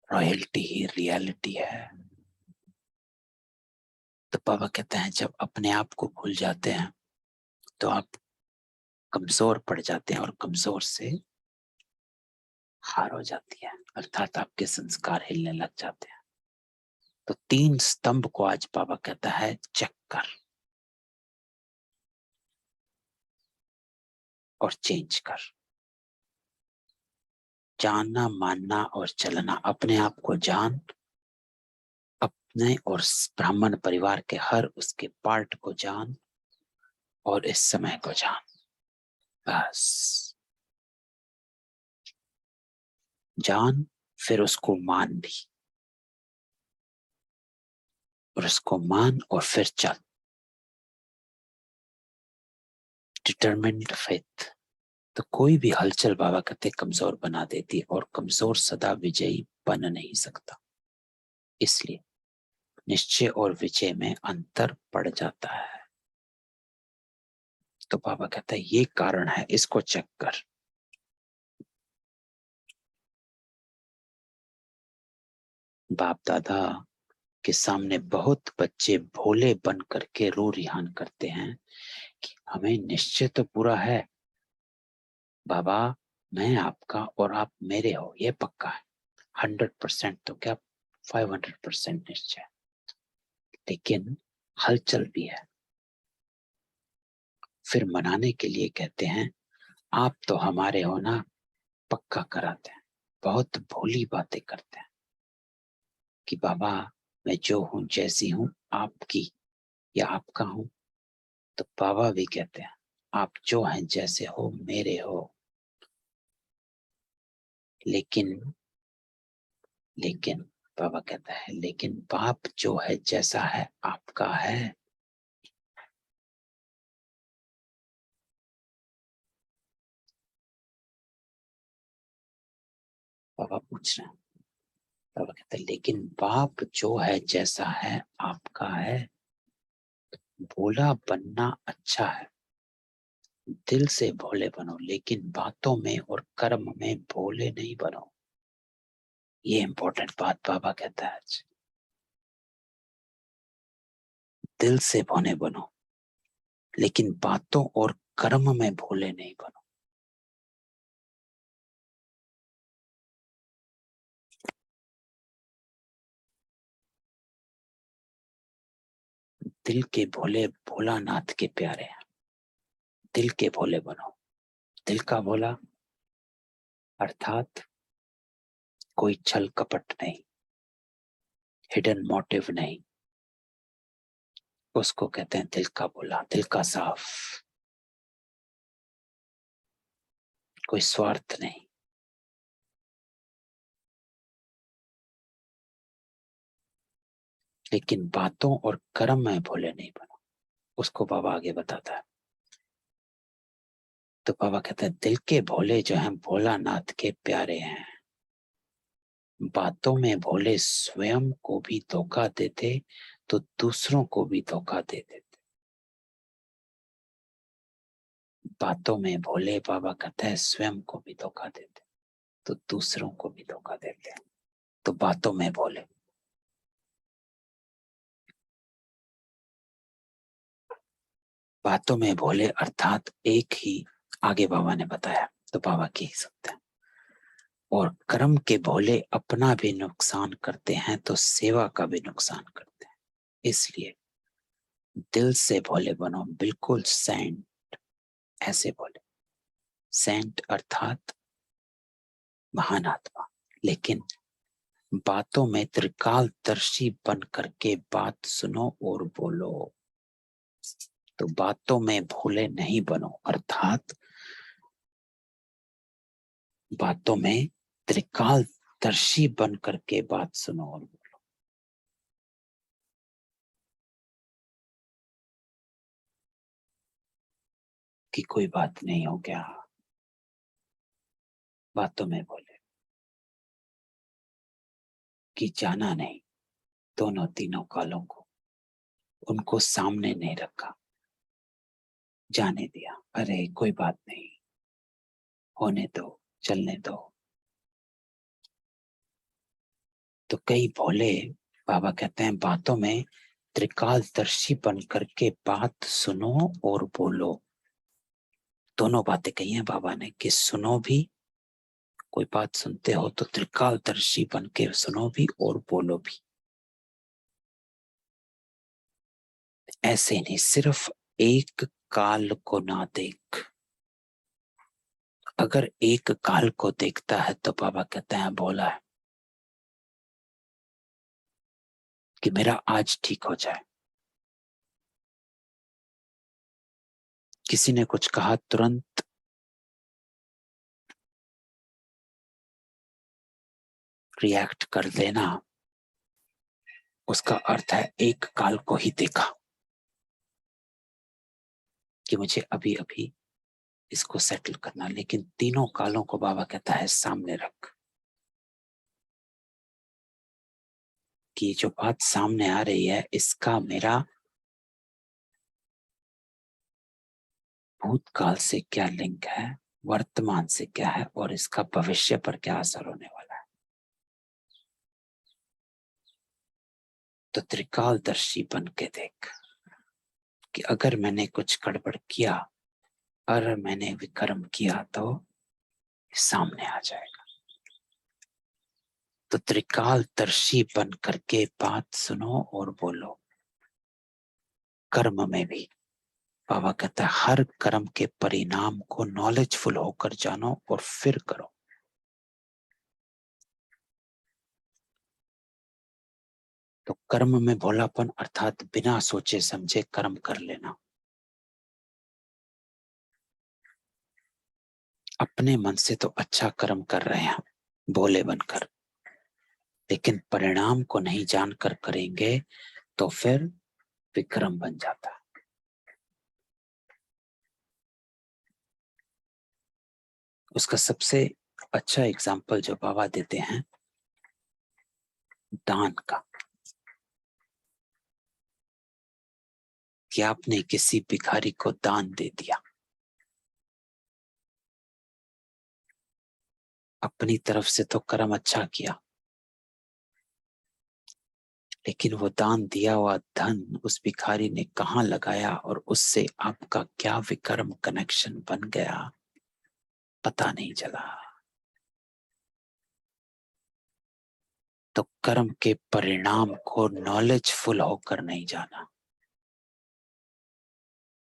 रॉयल्टी ही रियलिटी है। तो बाबा कहते हैं जब अपने आप को भूल जाते हैं, तो आप कमजोर पड़ जाते हैं और कमजोर से हार हो जाती है, अर्थात आपके संस्कार हिलने लग जाते हैं। तो 3 स्तंभ को आज बाबा कहता है चेक कर और चेंज कर। जानना, मानना और चलना। अपने आप को जान, अपने और ब्राह्मण परिवार के हर उसके पार्ट को जान और इस समय को जान। बस जान, फिर उसको मान भी, और उसको मान और फिर चल। Determined faith. तो कोई भी हलचल बाबा कहते कमजोर बना देती है, और कमजोर सदा विजयी बन नहीं सकता। इसलिए निश्चय और विजय में अंतर पड़ जाता है। तो बाबा कहता है ये कारण है, इसको चेक कर। बाप दादा के सामने बहुत बच्चे भोले बन करके रो रिहान करते हैं कि हमें निश्चय तो पूरा है बाबा, मैं आपका और आप मेरे हो, ये पक्का है 100%, तो क्या 500% निश्चय। लेकिन हलचल भी है। फिर मनाने के लिए कहते हैं आप तो हमारे हो ना, पक्का कराते हैं। बहुत भोली बातें करते हैं कि बाबा मैं जो हूं, जैसी हूं, आपकी या आपका हूं। तो बाबा भी कहते हैं आप जो हैं जैसे हो, मेरे हो। लेकिन लेकिन बाबा कहता है लेकिन बाप जो है जैसा है आपका है। बाबा पूछ रहे हैं, बाबा कहते हैं लेकिन बाप जो है जैसा है आपका है। भोला बनना अच्छा है, दिल से भोले बनो, लेकिन बातों में और कर्म में भोले नहीं बनो। ये इंपॉर्टेंट बात बाबा कहता है आज। दिल से भोले बनो, लेकिन बातों और कर्म में भोले नहीं बनो। दिल के भोले भोलानाथ के प्यारे हैं। दिल के भोले बनो। दिल का भोला अर्थात कोई छल कपट नहीं, हिडन मोटिव नहीं, उसको कहते हैं दिल का भोला, दिल का साफ, कोई स्वार्थ नहीं। लेकिन बातों और कर्म में भोले नहीं बनो, उसको बाबा आगे बताता है। तो बाबा कहता है दिल के भोले जो हैं भोलानाथ के प्यारे हैं। बातों में भोले स्वयं को भी धोखा देते तो दूसरों को भी धोखा दे देते। बातों में भोले बाबा कहता है स्वयं को भी धोखा देते तो दूसरों को भी धोखा देते हैं। तो बातों में भोले, बातों में भोले अर्थात एक ही, आगे बाबा ने बताया तो बाबा की ही सकते हैं। और कर्म के भोले अपना भी नुकसान करते हैं तो सेवा का भी नुकसान करते हैं। इसलिए दिल से भोले बनो, बिल्कुल सेंट ऐसे बोले। सेंट अर्थात महान आत्मा, लेकिन बातों में त्रिकालदर्शी बन करके बात सुनो और बोलो। तो बातों में भोले नहीं बनो, अर्थात बातों में त्रिकालदर्शी बन करके बात सुनो और बोलो। कि कोई बात नहीं हो क्या, बातों में बोले कि जाना नहीं दोनों तीनों कालों को, उनको सामने नहीं रखा, जाने दिया, अरे कोई बात नहीं, होने दो, चलने दो। तो कई भोले बाबा कहते हैं बातों में त्रिकालदर्शी बन करके बात सुनो और बोलो। दोनों बातें कही हैं बाबा ने कि सुनो भी, कोई बात सुनते हो तो त्रिकालदर्शी बन के सुनो भी और बोलो भी। ऐसे नहीं सिर्फ एक काल को ना देख, अगर एक काल को देखता है तो बाबा कहते हैं बोला है कि मेरा आज ठीक हो जाए। किसी ने कुछ कहा तुरंत रिएक्ट कर देना, उसका अर्थ है एक काल को ही देखा कि मुझे अभी अभी इसको सेटल करना। लेकिन तीनों कालों को बाबा कहता है सामने रख, कि जो बात सामने आ रही है इसका मेरा भूतकाल से क्या लिंक है, वर्तमान से क्या है, और इसका भविष्य पर क्या असर होने वाला है। तो त्रिकालदर्शी बन के देख कि अगर मैंने कुछ गड़बड़ किया, अगर मैंने विकर्म किया तो सामने आ जाएगा। तो त्रिकालदर्शी बन करके बात सुनो और बोलो। कर्म में भी बाबा कहता है हर कर्म के परिणाम को नॉलेजफुल होकर जानो और फिर करो। तो कर्म में भोलापन अर्थात बिना सोचे समझे कर्म कर लेना। अपने मन से तो अच्छा कर्म कर रहे हैं भोले बनकर, लेकिन परिणाम को नहीं जानकर करेंगे तो फिर विक्रम बन जाता है। उसका सबसे अच्छा एग्जाम्पल जो बाबा देते हैं दान का, कि आपने किसी भिखारी को दान दे दिया, अपनी तरफ से तो कर्म अच्छा किया, लेकिन वो दान दिया हुआ धन उस भिखारी ने कहाँ लगाया और उससे आपका क्या विकर्म कनेक्शन बन गया पता नहीं चला। तो कर्म के परिणाम को नॉलेजफुल होकर नहीं जाना,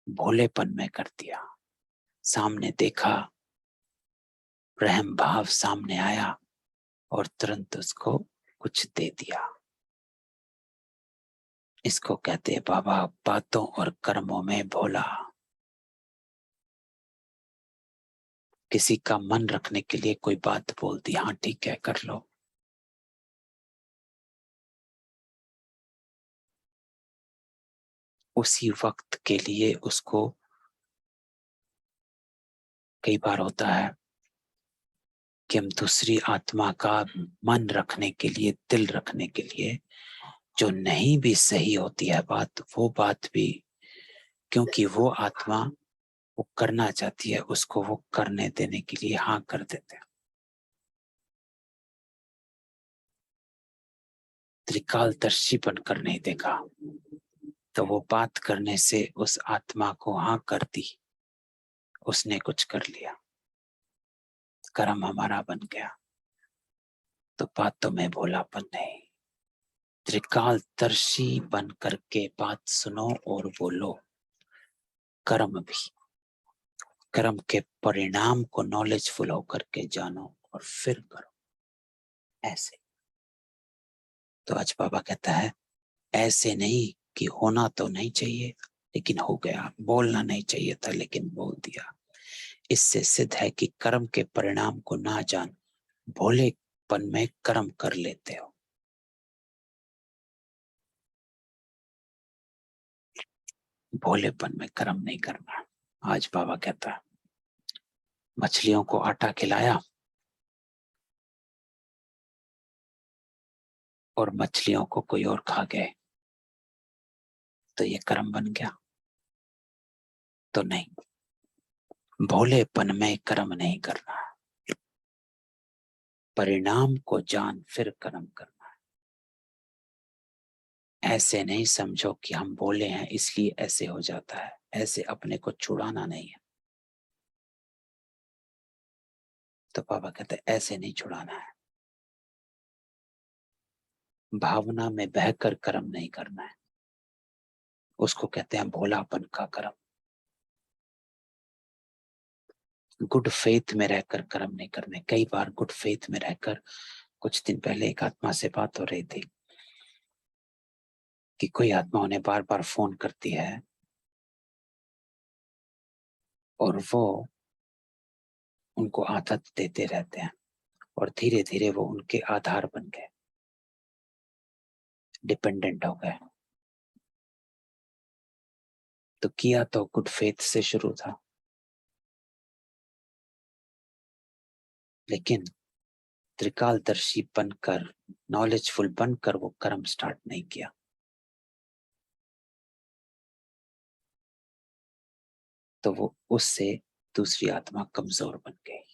भोलेपन में कर दिया। सामने देखा, रहम भाव सामने आया और तुरंत उसको कुछ दे दिया। इसको कहते हैं बाबा बातों और कर्मों में भोला। किसी का मन रखने के लिए कोई बात बोल दी, हाँ ठीक है कर लो, उसी वक्त के लिए उसको, कई बार होता है कि हम दूसरी आत्मा का मन रखने के लिए, दिल रखने के लिए, जो नहीं भी सही होती है बात, वो बात भी क्योंकि वो आत्मा वो करना चाहती है उसको वो करने देने के लिए हाँ कर देते हैं। त्रिकालदर्शी बनकर नहीं देखा तो वो बात करने से उस आत्मा को हाँ कर दी, उसने कुछ कर लिया, कर्म हमारा बन गया। तो बातों में भोलापन नहीं, त्रिकालदर्शी बन करके बात सुनो और बोलो। कर्म भी, कर्म के परिणाम को नॉलेजफुल होकर के जानो और फिर करो ऐसे। तो आज बाबा कहता है ऐसे नहीं कि होना तो नहीं चाहिए लेकिन हो गया, बोलना नहीं चाहिए था लेकिन बोल दिया। इससे सिद्ध है कि कर्म के परिणाम को ना जान भोलेपन में कर्म कर लेते हो। भोलेपन में कर्म नहीं करना। आज बाबा कहता है मछलियों को आटा खिलाया और मछलियों को कोई और खा गए, तो ये कर्म बन गया? तो नहीं, भोलेपन में कर्म नहीं करना, परिणाम को जान फिर कर्म करना। ऐसे नहीं समझो कि हम बोले हैं इसलिए ऐसे हो जाता है, ऐसे अपने को छुड़ाना नहीं है। तो बाबा कहते ऐसे नहीं छुड़ाना है, भावना में बहकर कर्म नहीं करना है, उसको कहते हैं भोलापन का कर्म। गुड फेथ में रहकर कर्म नहीं करने। कई बार गुड फेथ में रहकर, कुछ दिन पहले एक आत्मा से बात हो रही थी कि कोई आत्मा उन्हें बार बार फोन करती है और वो उनको आदत देते रहते हैं और धीरे धीरे वो उनके आधार बन गए, डिपेंडेंट हो गए। तो किया तो गुड फेथ से शुरू था, लेकिन त्रिकालदर्शी बनकर, नॉलेजफुल बनकर वो कर्म स्टार्ट नहीं किया। तो वो उससे दूसरी आत्मा कमजोर बन गई,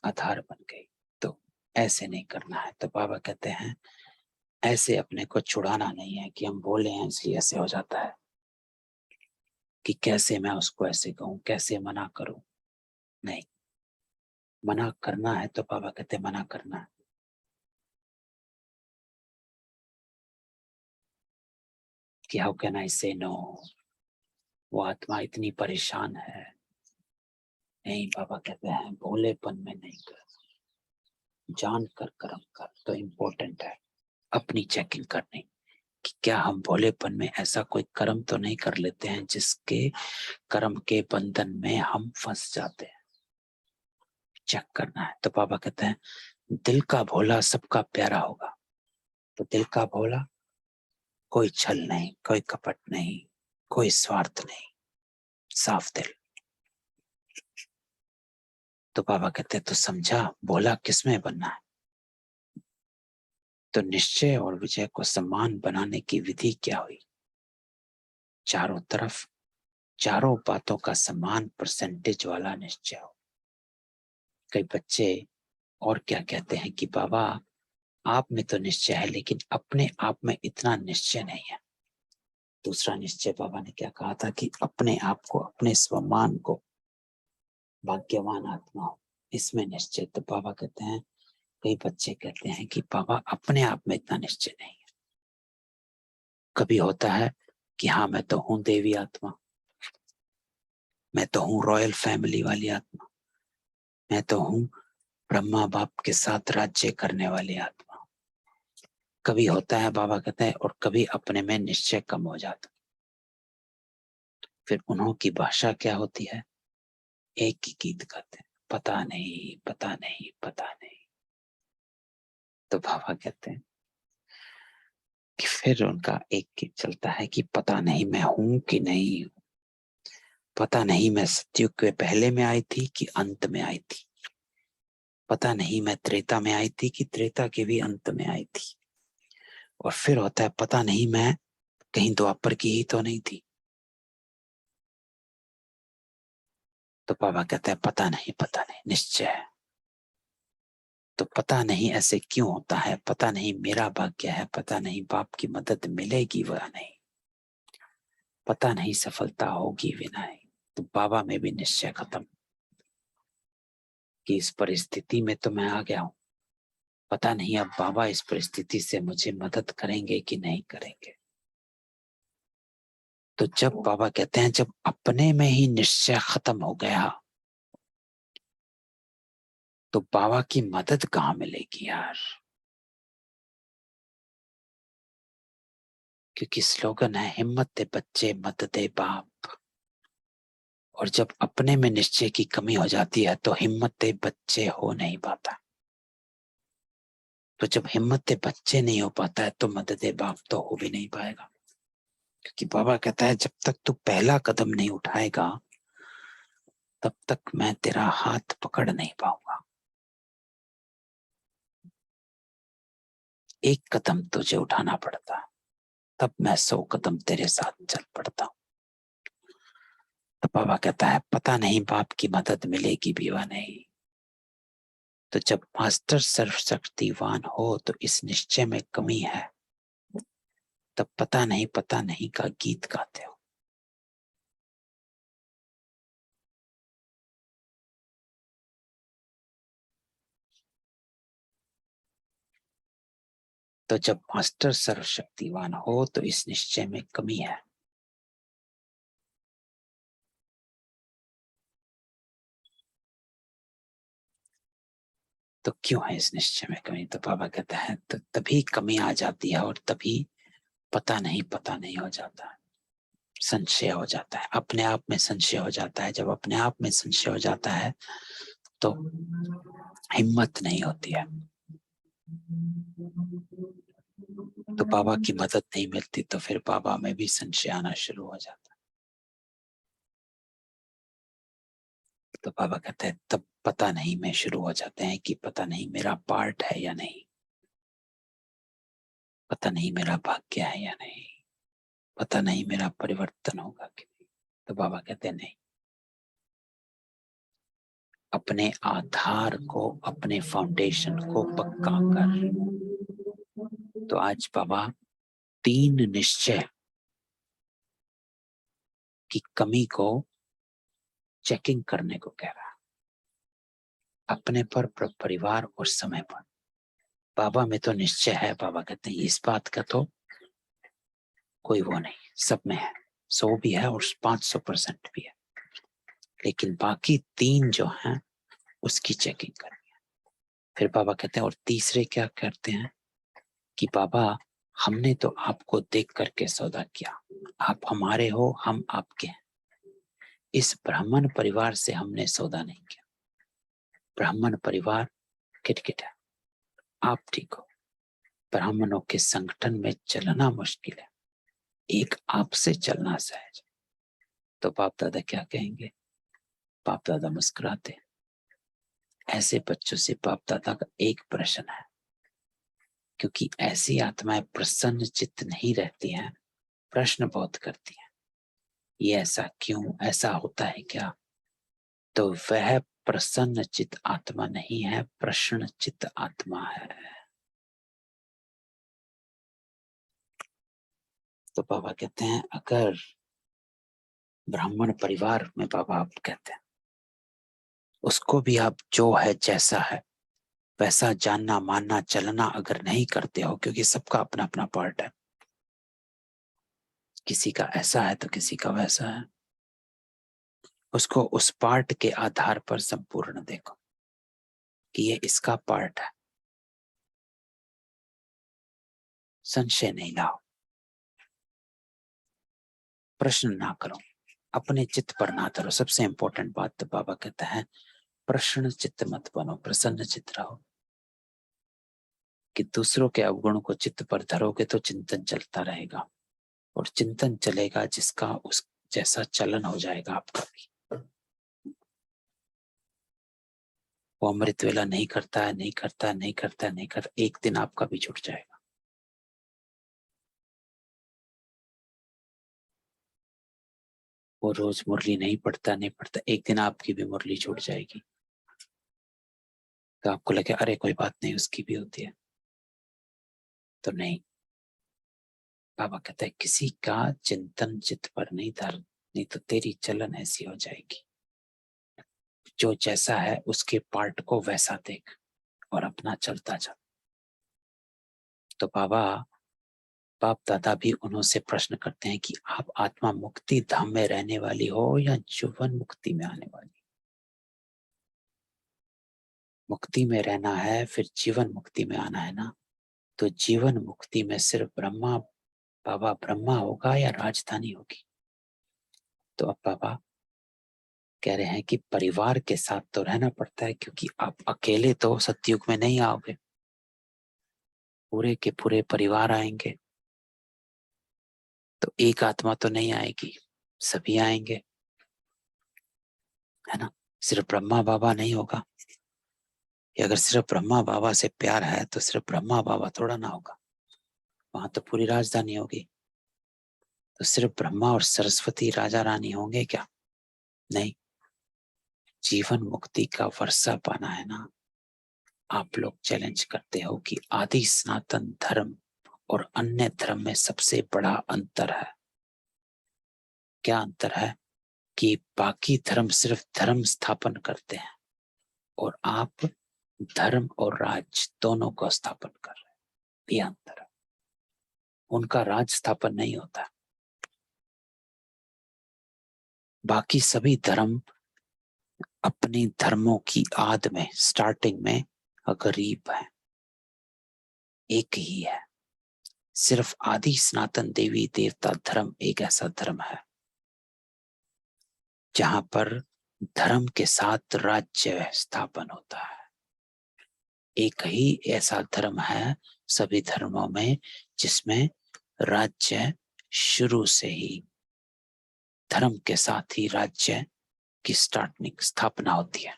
आधार बन गई। तो ऐसे नहीं करना है। तो बाबा कहते हैं ऐसे अपने को छुड़ाना नहीं है कि हम बोले हैं इसलिए ऐसे हो जाता है, कि कैसे मैं उसको ऐसे कहूं, कैसे मना करूं। नहीं, मना करना है तो बाबा कहते मना करना है। कि हाउ कैन आई से नो, वो आत्मा इतनी परेशान है। नहीं, बाबा कहते हैं भोलेपन में नहीं कर, जान कर कर्म कर। तो इम्पोर्टेंट है अपनी चेकिंग करनी कि क्या हम भोलेपन में ऐसा कोई कर्म तो नहीं कर लेते हैं जिसके कर्म के बंधन में हम फंस जाते हैं। चेक करना है। तो बाबा कहते हैं दिल का भोला सबका प्यारा होगा। तो दिल का भोला, कोई छल नहीं, कोई कपट नहीं, कोई स्वार्थ नहीं, साफ दिल। तो बाबा कहते हैं तो समझा भोला किसमें बनना है। तो निश्चय और विजय को सम्मान बनाने की विधि क्या हुई। चारों तरफ, चारों बातों का समान परसेंटेज वाला निश्चय हो। कई बच्चे और क्या कहते हैं कि बाबा आप में तो निश्चय है लेकिन अपने आप में इतना निश्चय नहीं है। दूसरा निश्चय बाबा ने क्या कहा था कि अपने आप को, अपने स्वमान को भाग्यवान आत्मा हो, इसमें निश्चय। तो बाबा कहते हैं कई बच्चे कहते हैं कि बाबा अपने आप में इतना निश्चय नहीं है। कभी होता है कि हाँ मैं तो हूं देवी आत्मा, मैं तो हूं रॉयल फैमिली वाली आत्मा, मैं तो हूं ब्रह्मा बाप के साथ राज्य करने वाली आत्मा। कभी होता है बाबा कहते हैं, और कभी अपने में निश्चय कम हो जाता। फिर उन्हों की भाषा क्या होती है, एक ही गीत गाते हैं, पता नहीं पता नहीं पता नहीं। तो बाबा कहते हैं कि फिर उनका एक गीत चलता है कि पता नहीं मैं हूं कि नहीं, पता नहीं मैं सतयुग के पहले में आई थी कि अंत में आई थी, पता नहीं मैं त्रेता में आई थी कि त्रेता के भी अंत में आई थी। और फिर होता है पता नहीं मैं कहीं द्वापर की ही तो नहीं थी। तो बाबा कहते हैं पता नहीं निश्चय है। तो पता नहीं ऐसे क्यों होता है, पता नहीं मेरा भाग्य है, पता नहीं बाप की मदद मिलेगी वह नहीं, पता नहीं सफलता होगी भी नहीं। तो बाबा में भी निश्चय खत्म कि इस परिस्थिति में तो मैं आ गया हूं, पता नहीं अब बाबा इस परिस्थिति से मुझे मदद करेंगे कि नहीं करेंगे। तो जब बाबा कहते हैं जब अपने में ही निश्चय खत्म हो गया तो बाबा की मदद कहाँ मिलेगी यार। क्योंकि स्लोगन है हिम्मत दे बच्चे मत दे बाप। और जब अपने में निश्चय की कमी हो जाती है तो हिम्मत दे बच्चे हो नहीं पाता। तो जब हिम्मत दे बच्चे नहीं हो पाता है तो मदद बाप तो हो भी नहीं पाएगा। क्योंकि बाबा कहता है जब तक तू पहला कदम नहीं उठाएगा तब तक मैं तेरा हाथ पकड़ नहीं पाऊंगा। एक कदम तुझे उठाना पड़ता, तब मैं 100 कदम तेरे साथ चल पड़ता हूं। तो बाबा कहता है पता नहीं बाप की मदद मिलेगी भी वा नहीं। तो जब मास्टर सर्वशक्तिवान हो तो इस निश्चय में कमी है, तब पता नहीं का गीत गाते हो। तो जब मास्टर सर्वशक्तिवान हो तो इस निश्चय में कमी है। तो क्यों है इस निश्चय में कमी? तो बाबा कहते हैं तो तभी कमी आ जाती है और तभी पता नहीं हो जाता है, संशय हो जाता है, अपने आप में संशय हो जाता है। जब अपने आप में संशय हो जाता है तो हिम्मत नहीं होती है, तो बाबा की मदद नहीं मिलती, तो फिर बाबा में भी संशय आना शुरू हो जाता है। तो बाबा कहते हैं तब पता नहीं में शुरू हो जाते हैं कि पता नहीं मेरा पार्ट है या नहीं, पता नहीं मेरा भाग्य है या नहीं, पता नहीं मेरा परिवर्तन होगा कि नहीं। तो बाबा कहते हैं नहीं, अपने आधार को, अपने फाउंडेशन को पक्का कर। तो आज बाबा 3 निश्चय की कमी को चेकिंग करने को कह रहा है, अपने पर, परिवार और समय पर। बाबा में तो निश्चय है, बाबा कहते हैं इस बात का तो कोई वो नहीं, सब में है, 100 भी है और 500% भी है, लेकिन बाकी 3 जो हैं उसकी चेकिंग करनी है। फिर बाबा कहते हैं और तीसरे क्या करते हैं कि बाबा हमने तो आपको देख करके सौदा किया, आप हमारे हो, हम आपके हैं। इस ब्राह्मण परिवार से हमने सौदा नहीं किया, ब्राह्मण परिवार किटकिट है, आप ठीक हो, ब्राह्मणों के संगठन में चलना मुश्किल है, एक आपसे चलना सहज। तो बाप दादा क्या कहेंगे? बाप दादा मुस्कुराते। ऐसे बच्चों से बाप दादा का एक प्रश्न है, क्योंकि ऐसी आत्माएं प्रसन्न चित्त नहीं रहती हैं, प्रश्न बहुत करती हैं, ये ऐसा क्यों, ऐसा होता है क्या? तो वह प्रसन्न चित्त आत्मा नहीं है, प्रश्न चित्त आत्मा है। तो बाबा कहते हैं अगर ब्राह्मण परिवार में, बाबा आप कहते हैं उसको भी आप जो है जैसा है वैसा जानना, मानना, चलना अगर नहीं करते हो, क्योंकि सबका अपना अपना पार्ट है, किसी का ऐसा है तो किसी का वैसा है, उसको उस पार्ट के आधार पर संपूर्ण देखो कि ये इसका पार्ट है, संशय नहीं लाओ, प्रश्न ना करो, अपने चित्त पर ना धरो। सबसे इंपॉर्टेंट बात तो बाबा कहता है प्रश्न चित्त मत बनो, प्रसन्न चित्त रहो। कि दूसरों के अवगुण को चित्त पर धरोगे तो चिंतन चलता रहेगा, और चिंतन चलेगा जिसका उस जैसा चलन हो जाएगा आपका भी। वो अमृत वेला नहीं करता है, नहीं करता, नहीं करता, नहीं करता, एक दिन आपका भी छूट जाएगा। वो रोज मुरली नहीं पढ़ता, नहीं पढ़ता, एक दिन आपकी भी मुरली छूट जाएगी। तो आपको लगे अरे कोई बात नहीं, उसकी भी होती है, तो नहीं। बाबा कहता है किसी का चिंतन चित्त पर नहीं धर, नहीं तो तेरी चलन ऐसी हो जाएगी। जो जैसा है उसके पार्ट को वैसा देख और अपना चलता जा। तो बाबा, बाप दादा भी उन्होंने प्रश्न करते हैं कि आप आत्मा मुक्ति धाम में रहने वाली हो या जीवन मुक्ति में आने वाली? मुक्ति में रहना है, फिर जीवन मुक्ति में आना है ना। तो जीवन मुक्ति में सिर्फ ब्रह्मा, बाबा ब्रह्मा होगा या राजधानी होगी? तो अब बाबा कह रहे हैं कि परिवार के साथ तो रहना पड़ता है, क्योंकि आप अकेले तो सतयुग में नहीं आओगे, पूरे के पूरे परिवार आएंगे। तो एक आत्मा तो नहीं आएगी, सभी आएंगे, है ना। सिर्फ ब्रह्मा बाबा नहीं होगा। कि अगर सिर्फ ब्रह्मा बाबा से प्यार है तो सिर्फ ब्रह्मा बाबा थोड़ा ना होगा, वहां तो पूरी राजधानी होगी। तो सिर्फ ब्रह्मा और सरस्वती राजा रानी होंगे क्या? नहीं। जीवन मुक्ति का वर्षा पाना है ना। आप लोग चैलेंज करते हो कि आदि सनातन धर्म और अन्य धर्म में सबसे बड़ा अंतर है। क्या अंतर है? कि बाकी धर्म सिर्फ धर्म स्थापन करते हैं और आप धर्म और राज दोनों को स्थापन कर रहे हैं। ये अंतर है। उनका राज स्थापन नहीं होता। बाकी सभी धर्म अपने धर्मों की आद में, स्टार्टिंग में गरीब है, एक ही है। सिर्फ आदि सनातन देवी देवता धर्म एक ऐसा धर्म है जहां पर धर्म के साथ राज्य स्थापन होता है। एक ही ऐसा धर्म है सभी धर्मों में जिसमें राज्य शुरू से ही धर्म के साथ ही राज्य की स्टार्टिंग स्थापना होती है।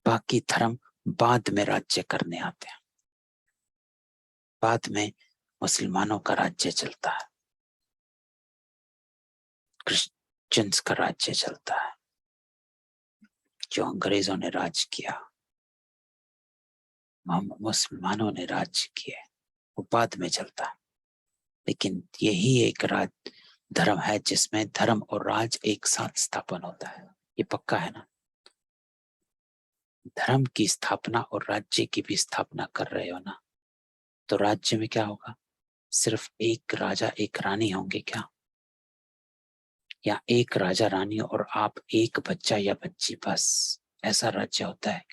बाकी धर्म बाद में राज्य करने आते हैं। बाद में मुसलमानों का राज्य चलता है, क्रिश्चियंस का राज्य चलता है। जो अंग्रेजों ने राज किया, मुसलमानों ने राज्य किया, वो बाद में चलता है। लेकिन यही एक राज धर्म है जिसमें धर्म और राज एक साथ स्थापन होता है। ये पक्का है ना? धर्म की स्थापना और राज्य की भी स्थापना कर रहे हो ना, तो राज्य में क्या होगा? सिर्फ एक राजा एक रानी होंगे क्या? या एक राजा रानी और आप एक बच्चा या बच्ची, बस ऐसा राज्य होता है?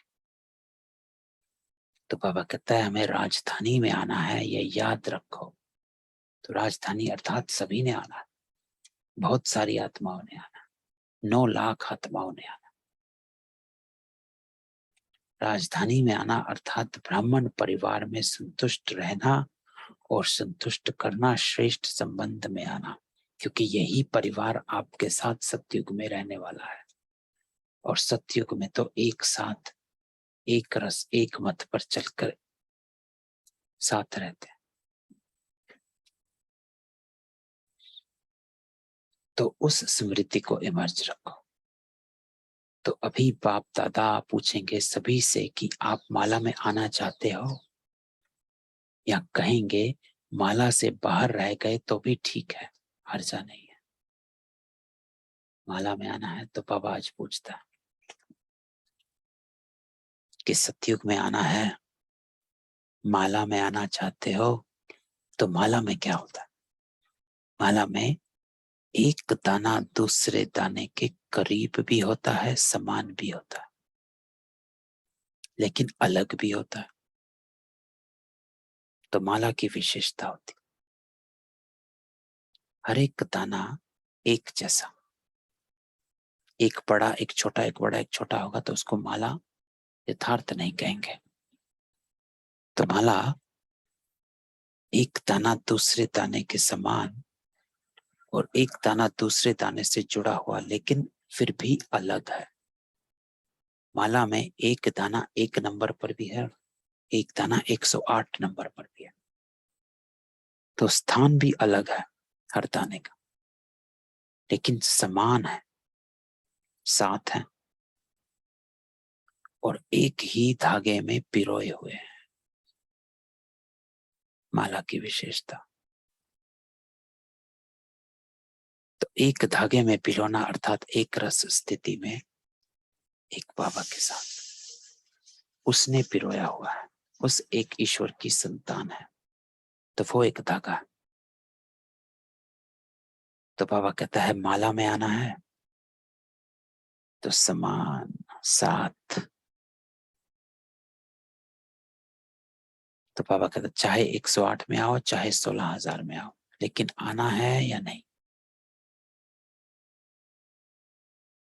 तो बाबा कहता है हमें राजधानी में आना है, ये याद रखो। तो राजधानी अर्थात सभी ने आना, बहुत सारी आत्माओं ने आना, 9 लाख आत्माओं ने आना। राजधानी में आना अर्थात ब्राह्मण परिवार में संतुष्ट रहना और संतुष्ट करना, श्रेष्ठ संबंध में आना, क्योंकि यही परिवार आपके साथ सतयुग में रहने वाला है। और सतयुग में तो एक साथ एक रस एक मत पर चलकर साथ रहते हैं। तो उस स्मृति को इमर्ज रखो। तो अभी बाप दादा पूछेंगे सभी से कि आप माला में आना चाहते हो, या कहेंगे माला से बाहर रह गए तो भी ठीक है, हर्जा नहीं है। माला में आना है तो बाबा आज पूछता है कि सतयुग में आना है, माला में आना चाहते हो, तो माला में क्या होता है? माला में एक दाना दूसरे दाने के करीब भी होता है, समान भी होता है, लेकिन अलग भी होता है। तो माला की विशेषता होती, हर एक दाना एक जैसा, एक बड़ा एक छोटा, एक बड़ा एक छोटा होगा तो उसको माला यथार्थ नहीं कहेंगे। तो माला एक दाना दूसरे दाने के समान और एक दाना दूसरे दाने से जुड़ा हुआ, लेकिन फिर भी अलग है। माला में एक दाना एक नंबर पर भी है, एक दाना 108 नंबर पर भी है। तो स्थान भी अलग है हर दाने का, लेकिन समान है, साथ है और एक ही धागे में पिरोए हुए हैं। माला की विशेषता। तो एक धागे में पिरोना अर्थात एक रस स्थिति में एक बाबा के साथ उसने पिरोया हुआ है, उस एक ईश्वर की संतान है, तो वो एक धागा है। तो बाबा कहता है माला में आना है तो समान, साथ। तो बाबा कहता है चाहे 108 में आओ चाहे 16,000 में आओ, लेकिन आना है या नहीं?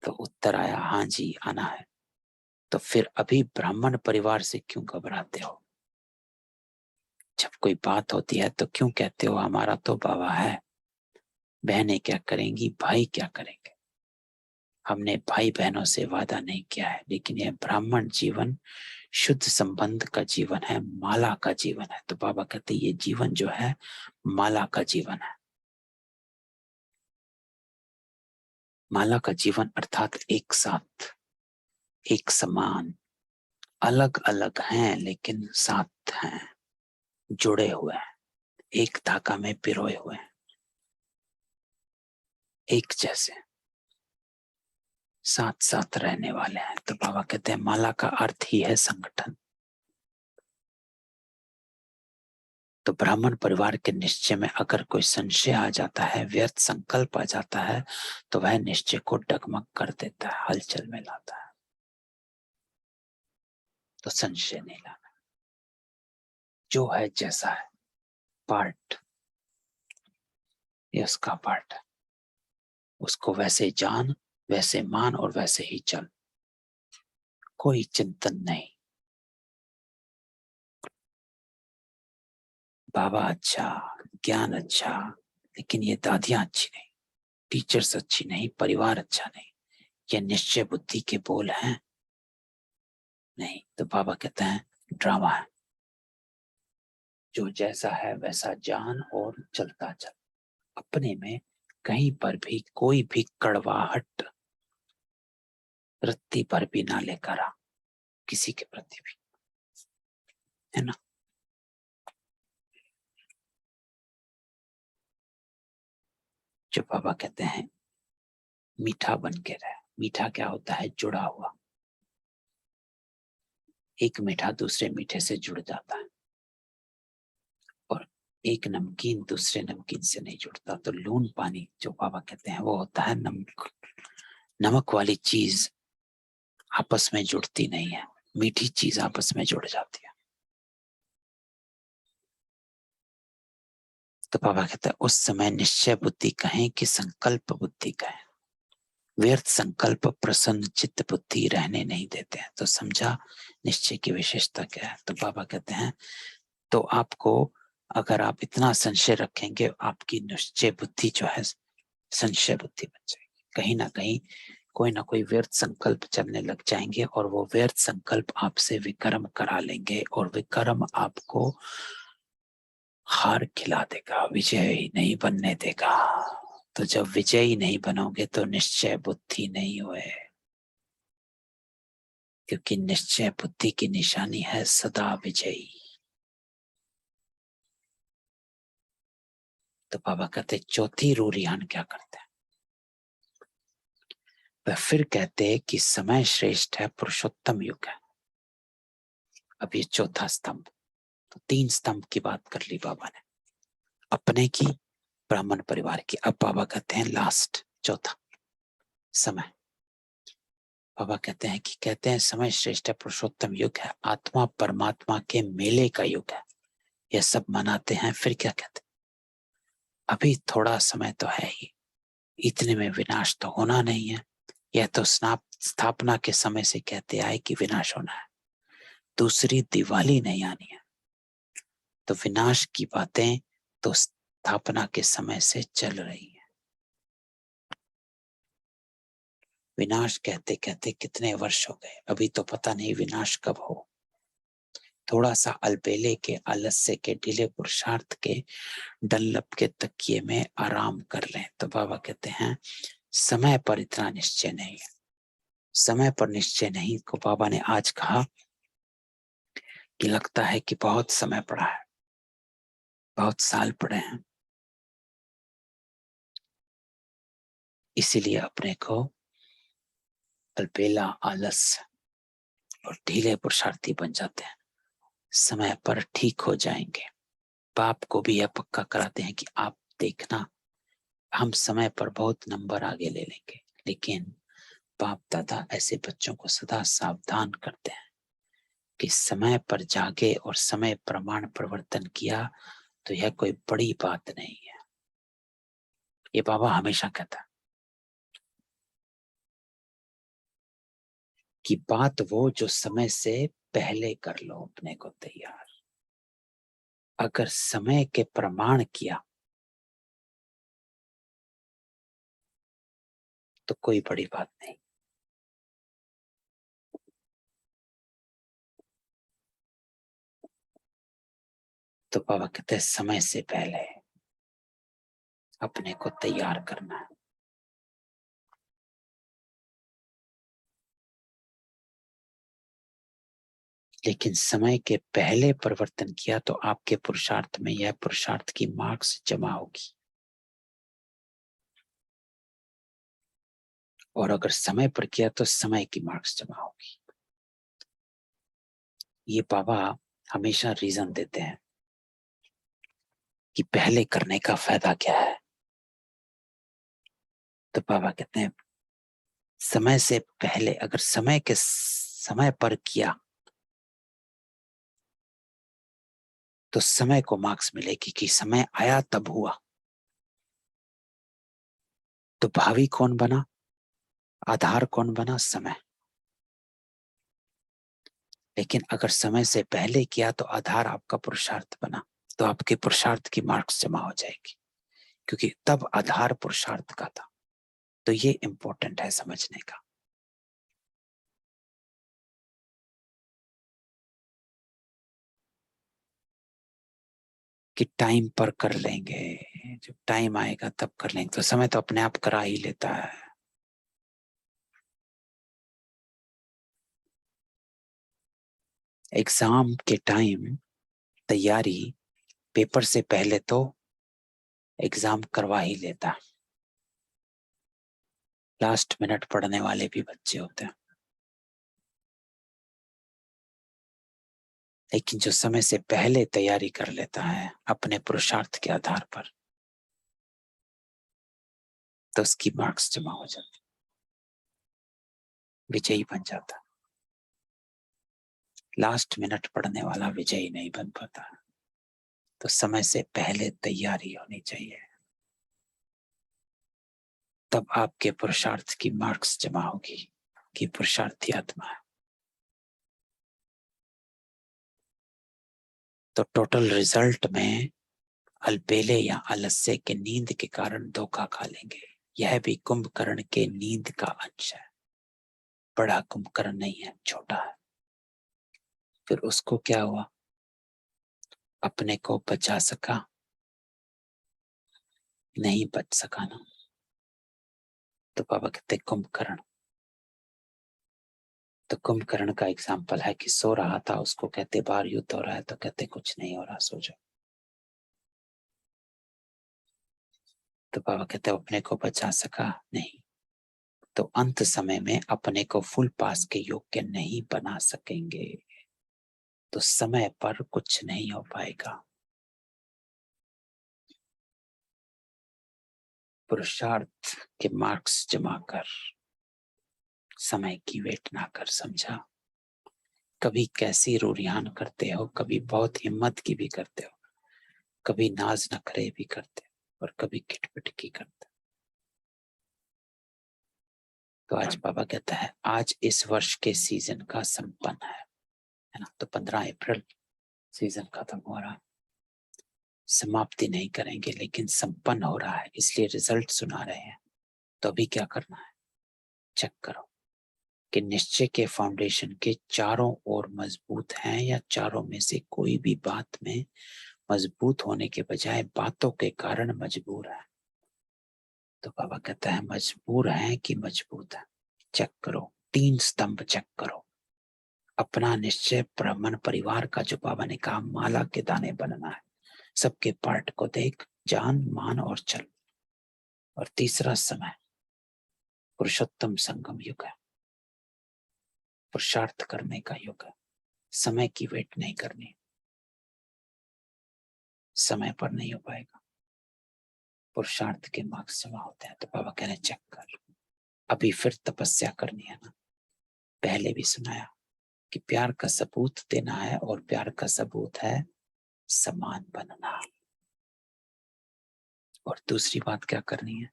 तो उत्तर आया हाँ जी आना है। तो फिर अभी ब्राह्मण परिवार से क्यों घबराते हो? जब कोई बात होती है तो क्यों कहते हो हमारा तो बाबा है, बहनें क्या करेंगी, भाई क्या करेंगे? हमने भाई बहनों से वादा नहीं किया है, लेकिन यह ब्राह्मण जीवन शुद्ध संबंध का जीवन है, माला का जीवन है। तो बाबा कहते ये जीवन जो है माला का जीवन है। माला का जीवन अर्थात एक साथ, एक समान, अलग अलग हैं लेकिन साथ हैं, जुड़े हुए हैं, एक धागा में पिरोए हुए हैं, एक जैसे साथ साथ रहने वाले हैं। तो बाबा कहते हैं माला का अर्थ ही है संगठन। तो ब्राह्मण परिवार के निश्चय में अगर कोई संशय आ जाता है, व्यर्थ संकल्प आ जाता है, तो वह निश्चय को डगमग कर देता है, हलचल में लाता है। तो संशय नहीं लाना, जो है जैसा है, पार्ट ये उसका पार्ट है, उसको वैसे जान, वैसे मान और वैसे ही चल, कोई चिंतन नहीं। बाबा अच्छा, ज्ञान अच्छा, लेकिन ये दादियां अच्छी नहीं, टीचर्स अच्छी नहीं, परिवार अच्छा नहीं, ये निश्चय बुद्धि के बोल हैं नहीं। तो बाबा कहते हैं ड्रामा है, जो जैसा है वैसा जान और चलता चल, अपने में कहीं पर भी कोई भी कड़वाहट रत्ती पर भी ना लेकर आ, किसी के प्रति भी, है ना। जो बाबा कहते हैं मीठा बन के रहे, मीठा क्या होता है, जुड़ा हुआ, एक मीठा दूसरे मीठे से जुड़ जाता है, और एक नमकीन दूसरे नमकीन से नहीं जुड़ता। तो लून पानी जो बाबा कहते हैं वो होता है नमक, नमक वाली चीज आपस में जुड़ती नहीं है, मीठी चीज आपस में जुड़ जाती है। तो बाबा कहते हैं उस समय निश्चय बुद्धि कहें कि संकल्प बुद्धि कहें, व्यर्थ संकल्प प्रसन्न चित्त बुद्धि रहने नहीं देते हैं। तो समझा निश्चय की विशेषता क्या है। तो बाबा कहते हैं तो आपको अगर आप इतना संशय रखेंगे, आपकी निश्चय बुद्धि जो है संशय बुद्धि बन जाएगी, कहीं ना कहीं कोई ना कोई व्यर्थ संकल्प चलने लग जाएंगे, और वो व्यर्थ संकल्प आपसे विकर्म करा लेंगे, और विकर्म आपको हार खिला देगा, विजय नहीं बनने देगा। तो जब विजयी नहीं बनोगे तो निश्चय बुद्धि नहीं हुए, क्योंकि निश्चय बुद्धि की निशानी है सदा विजयी। तो बाबा कहते चौथी रूरियान क्या करते हैं, वह फिर कहते कि समय श्रेष्ठ है, पुरुषोत्तम युग है। अब ये चौथा स्तंभ, तो 3 स्तंभ की बात कर ली बाबा ने, अपने की, ब्राह्मण परिवार की। अब बाबा कहते हैं लास्ट चौथा समय। बाबा कहते हैं समय श्रेष्ठ है, पुरुषोत्तम युग है, आत्मा परमात्मा के मेले का युग है, यह सब मनाते हैं। फिर क्या कहते हैं, अभी थोड़ा समय तो है ही, इतने में विनाश तो होना नहीं है। यह तो स्थापना के समय से कहते आए कि विनाश होना है, दूसरी दिवाली नहीं आनी है। तो विनाश की बातें तो स्थापना के समय से चल रही है। विनाश कहते कहते कितने वर्ष हो गए, अभी तो पता नहीं विनाश कब हो। थोड़ा सा अलबेले के, आलस्य के, ढीले पुरुषार्थ के, डल्लप के तकिए में आराम कर लें। तो बाबा कहते हैं समय पर इतना निश्चय नहीं है, समय पर निश्चय नहीं को बाबा ने आज कहा कि लगता है कि बहुत समय पड़ा है, बहुत साल पड़े हैं, इसीलिए अपने को अलबेला, आलस्य और ढीले पुरुषार्थी बन जाते हैं। समय पर ठीक हो जाएंगे। बाप को भी यह पक्का कराते हैं कि आप देखना, हम समय पर बहुत नंबर आगे ले लेंगे। लेकिन बाप दादा ऐसे बच्चों को सदा सावधान करते हैं कि समय पर जागे और समय प्रमाण परिवर्तन किया तो यह कोई बड़ी बात नहीं है। ये बाबा हमेशा कहता है कि बात वो जो समय से पहले कर लो अपने को तैयार, अगर समय के प्रमाण किया तो कोई बड़ी बात नहीं। तो बाबा कहते हैं समय से पहले अपने को तैयार करना है। लेकिन समय के पहले परिवर्तन किया तो आपके पुरुषार्थ में यह पुरुषार्थ की मार्क्स जमा होगी, और अगर समय पर किया तो समय की मार्क्स जमा होगी। ये बाबा हमेशा रीजन देते हैं कि पहले करने का फायदा क्या है। तो बाबा कहते हैं समय से पहले अगर समय के समय पर किया तो समय को मार्क्स मिलेगी कि समय आया तब हुआ। तो भावी कौन बना, आधार कौन बना, समय। लेकिन अगर समय से पहले किया तो आधार आपका पुरुषार्थ बना, तो आपके पुरुषार्थ की मार्क्स जमा हो जाएगी, क्योंकि तब आधार पुरुषार्थ का था। तो ये इंपॉर्टेंट है समझने का। कि टाइम पर कर लेंगे, जब टाइम आएगा तब कर लेंगे, तो समय तो अपने आप करा ही लेता है। एग्जाम के टाइम तैयारी पेपर से पहले तो एग्जाम करवा ही लेता है। लास्ट मिनट पढ़ने वाले भी बच्चे होते हैं, लेकिन जो समय से पहले तैयारी कर लेता है अपने पुरुषार्थ के आधार पर, तो उसकी मार्क्स जमा हो जाती, विजयी बन जाता। लास्ट मिनट पढ़ने वाला विजयी नहीं बन पाता। तो समय से पहले तैयारी होनी चाहिए, तब आपके पुरुषार्थ की मार्क्स जमा होगी कि पुरुषार्थी आत्मा है। तो टोटल रिजल्ट में अलबेले या आलस्य के नींद के कारण धोखा खा लेंगे। यह भी कुंभकर्ण के नींद का अंश है, बड़ा कुंभकर्ण नहीं है, छोटा है। फिर उसको क्या हुआ, अपने को बचा सका नहीं, बच सका ना। तो बाबा कहते कुंभकर्ण। तो कुंभकर्ण का एग्जाम्पल है कि सो रहा था, उसको कहते बाहर युद्ध हो रहा है, तो कहते कुछ नहीं हो रहा, सो जाओ। तो बाबा कहते अपने को बचा सका नहीं, तो अंत समय में अपने को फुल पास के योग्य नहीं बना सकेंगे, तो समय पर कुछ नहीं हो पाएगा। पुरुषार्थ के मार्क्स जमा कर, समय की वेट ना कर, समझा। कभी कैसी रूरियान करते हो, कभी बहुत हिम्मत की भी करते हो, कभी नाज नखरे भी करते हो, और कभी खिटपिट की करते हो। तो आज बाबा कहता है आज इस वर्ष के सीजन का संपन्न है ना। तो 15 अप्रैल सीजन खत्म हो रहा है, समाप्ति नहीं करेंगे लेकिन संपन्न हो रहा है, इसलिए रिजल्ट सुना रहे हैं। तो अभी क्या करना है, चेक करो कि निश्चय के फाउंडेशन के चारों ओर मजबूत हैं, या चारों में से कोई भी बात में मजबूत होने के बजाय बातों के कारण मजबूर है। तो बाबा कहता है मजबूर है कि मजबूत है, चेक करो। 3 स्तंभ चेक करो। अपना निश्चय, ब्राह्मण परिवार का, जो बाबा ने कहा माला के दाने बनना है, सबके पार्ट को देख, जान, मान और चल। और तीसरा समय, पुरुषोत्तम संगम युग है, पुरुषार्थ करने का युग है। समय की वेट नहीं करनी, समय पर नहीं हो पाएगा, पुरुषार्थ के मार्क्स जमा होते हैं। तो बाबा कह रहे चेक कर, अभी फिर तपस्या करनी है ना। पहले भी सुनाया कि प्यार का सबूत देना है, और प्यार का सबूत है समान बनना। और दूसरी बात क्या करनी है,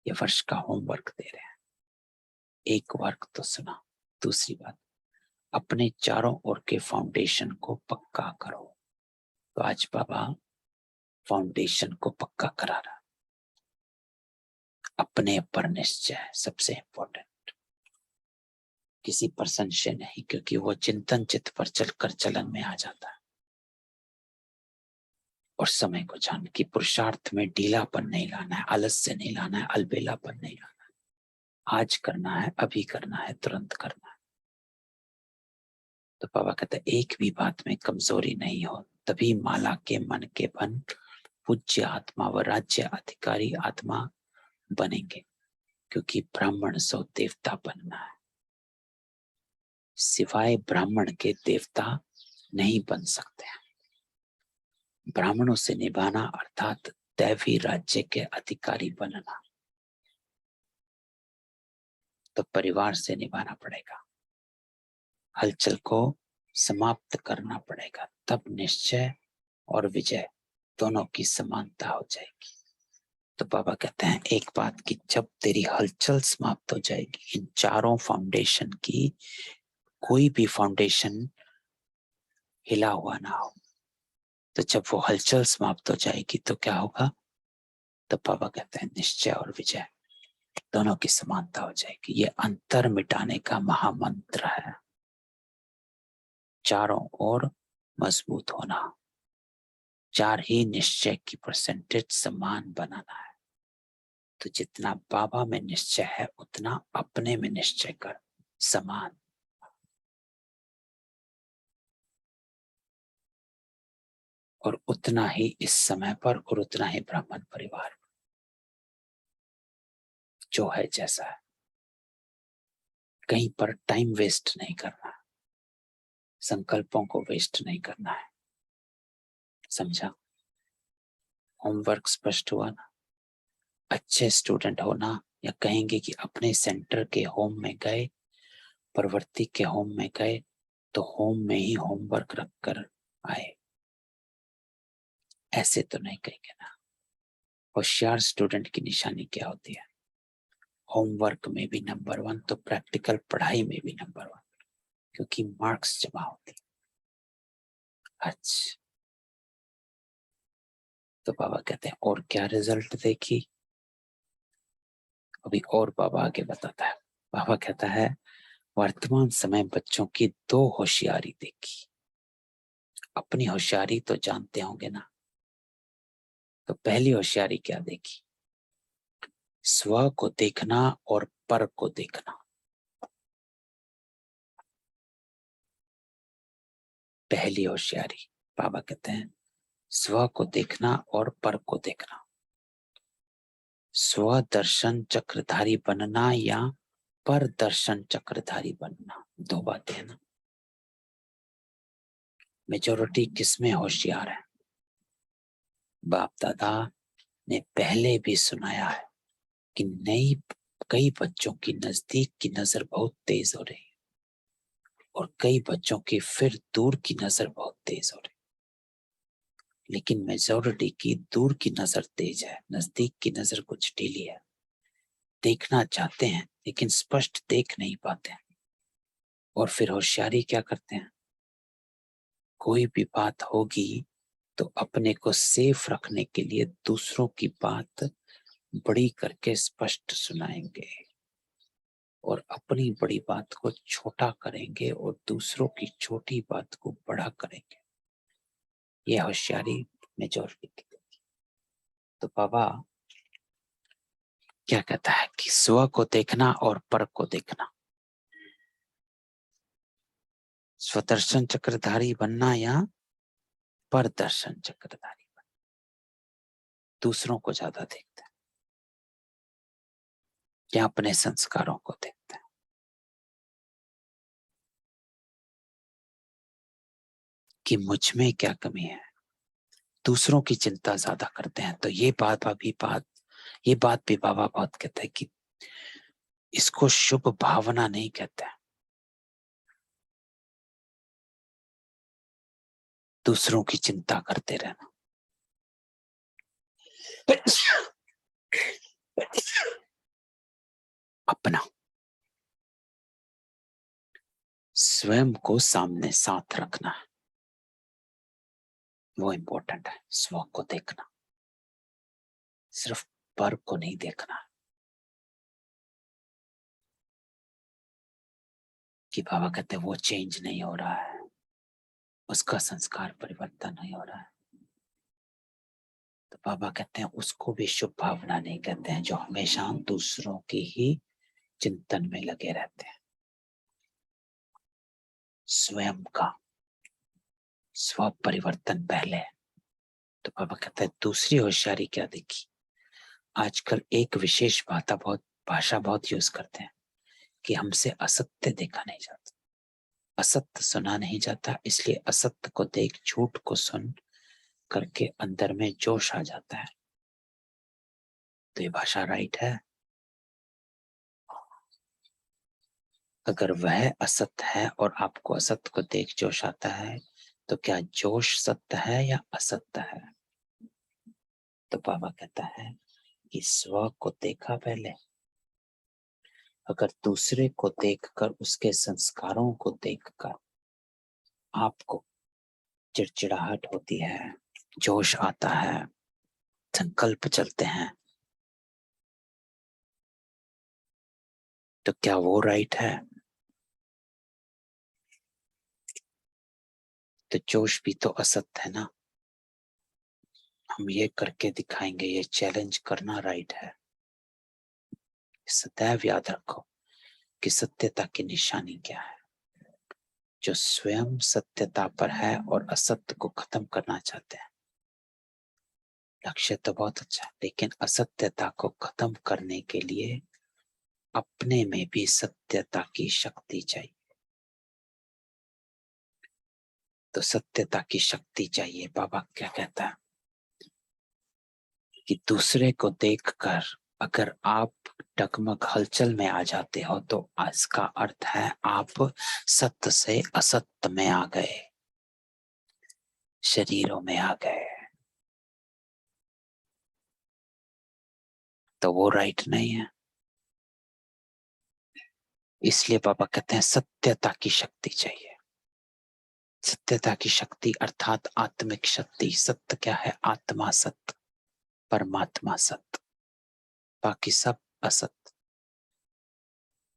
ये वर्ष का होमवर्क दे रहे हैं। एक वर्क तो सुना, दूसरी बात अपने चारों ओर के फाउंडेशन को पक्का करो। तो आज बाबा फाउंडेशन को पक्का करा रहा, अपने पर निश्चय सबसे इंपॉर्टेंट, किसी पर संशय नहीं, क्योंकि वो चिंतन चित्त पर चलकर चलन में आ जाता है। और समय को जान कि पुरुषार्थ में ढीलापन नहीं लाना है, आलस्य नहीं लाना है, अलबेलापन नहीं लाना है। आज करना है, अभी करना है, तुरंत करना है। तो बाबा कहते एक भी बात में कमजोरी नहीं हो, तभी माला के मन के बन पूज्य आत्मा व राज्य अधिकारी आत्मा बनेंगे, क्योंकि ब्राह्मण सो देवता बनना है। सिवाय ब्राह्मण के देवता नहीं बन सकते हैं। ब्राह्मणों से निभाना अर्थात दैवी राज्य के अधिकारी बनना, तो परिवार से निभाना पड़ेगा, हलचल को समाप्त करना पड़ेगा, तब निश्चय और विजय दोनों की समानता हो जाएगी। तो बाबा कहते हैं एक बात कि जब तेरी हलचल समाप्त हो जाएगी, इन चारों फाउंडेशन की कोई भी फाउंडेशन हिला हुआ ना हो, तो जब वो हलचल समाप्त हो जाएगी तो क्या होगा? तो बाबा कहते हैं निश्चय और विजय दोनों की समानता हो जाएगी। ये अंतर मिटाने का महामंत्र है, चारों ओर मजबूत होना, चार ही निश्चय की परसेंटेज समान बनाना है। तो जितना बाबा में निश्चय है उतना अपने में निश्चय कर समान। और उतना ही इस समय पर और उतना ही ब्राह्मण परिवार जो है जैसा है, कहीं पर टाइम वेस्ट नहीं करना, संकल्पों को वेस्ट नहीं करना है। समझा? होमवर्क स्पष्ट हुआ ना? अच्छे स्टूडेंट होना, या कहेंगे कि अपने सेंटर के होम में गए, प्रवृत्ति के होम में गए, तो होम में ही होमवर्क रख कर आए, ऐसे तो नहीं कहेंगे ना। होशियार स्टूडेंट की निशानी क्या होती है? होमवर्क में भी नंबर 1, तो प्रैक्टिकल पढ़ाई में भी नंबर 1, क्योंकि मार्क्स जमा होती। अच्छा, तो बाबा कहते हैं और क्या रिजल्ट देखी? अभी और बाबा आगे बताता है। बाबा कहता है वर्तमान समय बच्चों की 2 होशियारी देखी। अपनी होशियारी तो जानते होंगे ना, तो पहली होशियारी क्या देखी? स्व को देखना और पर को देखना। पहली होशियारी बाबा कहते हैं स्व को देखना और पर को देखना। स्व दर्शन चक्रधारी बनना या पर दर्शन चक्रधारी बनना, 2 बातें हैं ना। मेजॉरिटी किसमें होशियार है? बाप दादा ने पहले भी सुनाया है कि कई बच्चों की नजदीक की नजर बहुत तेज हो रही है और कई बच्चों की फिर दूर की नजर बहुत तेज हो रही है। लेकिन मेजॉरिटी की दूर की नजर तेज है, नजदीक की नजर कुछ ढीली है। देखना चाहते हैं लेकिन स्पष्ट देख नहीं पाते हैं। और फिर होशियारी क्या करते हैं? कोई भी बात होगी तो अपने को सेफ रखने के लिए दूसरों की बात बड़ी करके स्पष्ट सुनाएंगे और अपनी बड़ी बात को छोटा करेंगे और दूसरों की छोटी बात को बड़ा करेंगे। यह होशियारी मेजॉरिटी की। तो बाबा क्या कहता है कि स्व को देखना और पर को देखना, स्वदर्शन चक्रधारी बनना या पर दर्शन चक्रधारी बनना। दूसरों को ज्यादा देखते हैं या अपने संस्कारों को देखते हैं? कि मुझ में क्या कमी है, दूसरों की चिंता ज्यादा करते हैं। तो ये बात भी बाबा बहुत कहते हैं कि इसको शुभ भावना नहीं कहते हैं। दूसरों की चिंता करते रहना। अपना स्वयं को सामने साथ रखना है, वो इंपॉर्टेंट है। स्व को देखना, सिर्फ पर को नहीं देखना कि बाबा कहते हैं वो चेंज नहीं हो रहा है, उसका संस्कार परिवर्तन नहीं हो रहा है। तो बाबा कहते हैं उसको भी शुभ भावना नहीं कहते हैं, जो हमेशा दूसरों की ही चिंतन में लगे रहते हैं। स्वयं का स्व परिवर्तन पहले। तो बाबा कहते हैं दूसरी होशियारी क्या देखी? आजकल एक विशेष भाषा बहुत यूज करते हैं कि हमसे असत्य देखा नहीं जाता, असत्य सुना नहीं जाता, इसलिए असत्य को देख, झूठ को सुन, करके अंदर में जोश आ जाता है। तो ये भाषा राइट है? अगर वह असत्य है और आपको असत्य को देख जोश आता है, तो क्या जोश सत्य है या असत्य है? तो बाबा कहता है कि स्व को देखा पहले। अगर दूसरे को देखकर, उसके संस्कारों को देखकर आपको चिड़चिड़ाहट होती है, जोश आता है, संकल्प चलते हैं, तो क्या वो राइट है? तो जोश भी तो असत्य है ना। हम ये करके दिखाएंगे, ये चैलेंज करना राइट है। सदैव याद रखो कि सत्यता की निशानी क्या है। जो स्वयं सत्यता पर है और असत्य को खत्म करना चाहते हैं। लक्ष्य तो बहुत अच्छा है, लेकिन असत्यता को खत्म करने के लिए अपने में भी सत्यता की शक्ति चाहिए। तो सत्यता की शक्ति चाहिए। बाबा क्या कहता है कि दूसरे को देखकर अगर आप डगमग हलचल में आ जाते हो, तो इसका अर्थ है आप सत्य से असत्य में आ गए, शरीरों में आ गए। तो वो राइट नहीं है। इसलिए बाबा कहते हैं सत्यता की शक्ति चाहिए। सत्यता की शक्ति अर्थात आत्मिक शक्ति। सत्य क्या है? आत्मा सत्य, परमात्मा सत्य, बाकी सब असत्य।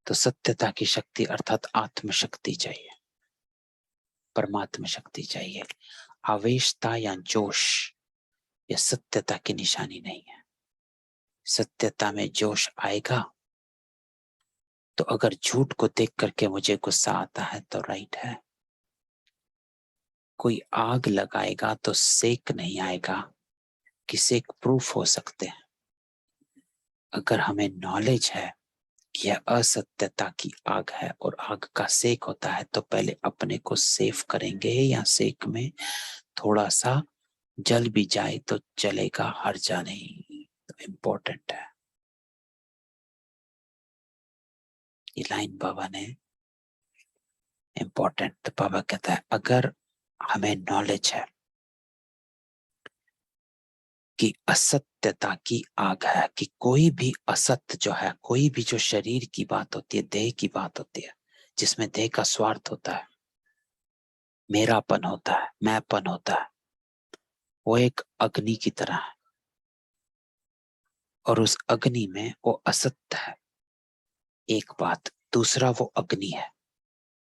तो सत्यता की शक्ति अर्थात आत्म शक्ति चाहिए, परमात्मा शक्ति चाहिए। आवेशता या जोश यह सत्यता की निशानी नहीं है। सत्यता में जोश आएगा तो अगर झूठ को देख करके मुझे गुस्सा आता है तो राइट है। कोई आग लगाएगा तो सेक नहीं आएगा कि सेक प्रूफ हो सकते हैं। अगर हमें नॉलेज है कि यह असत्यता की आग है और आग का सेक होता है, तो पहले अपने को सेफ करेंगे या सेक में थोड़ा सा जल भी जाए तो चलेगा, हर्जा नहीं। तो इम्पोर्टेंट है ये लाइन बाबा ने, इम्पोर्टेंट। तो बाबा कहता है अगर हमें नॉलेज है कि असत्यता की आग है, कि कोई भी असत्य जो है, कोई भी जो शरीर की बात होती है, देह की बात होती है, जिसमें देह का स्वार्थ होता है, मेरापन होता है, मैंपन होता है, वो एक अग्नि की तरह है। और उस अग्नि में वो असत्य है एक बात, दूसरा वो अग्नि है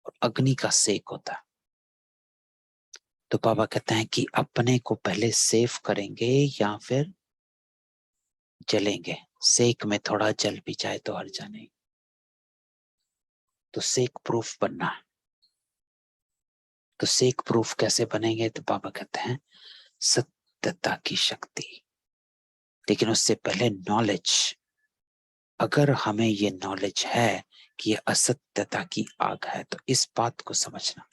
और अग्नि का सेक होता है। तो बाबा कहते हैं कि अपने को पहले सेफ करेंगे या फिर जलेंगे। सेक में थोड़ा जल भी जाए तो हर्जा नहीं। तो सेक प्रूफ बनना है। तो सेक प्रूफ कैसे बनेंगे? तो बाबा कहते हैं सत्यता की शक्ति। लेकिन उससे पहले नॉलेज। अगर हमें ये नॉलेज है कि ये असत्यता की आग है, तो इस बात को समझना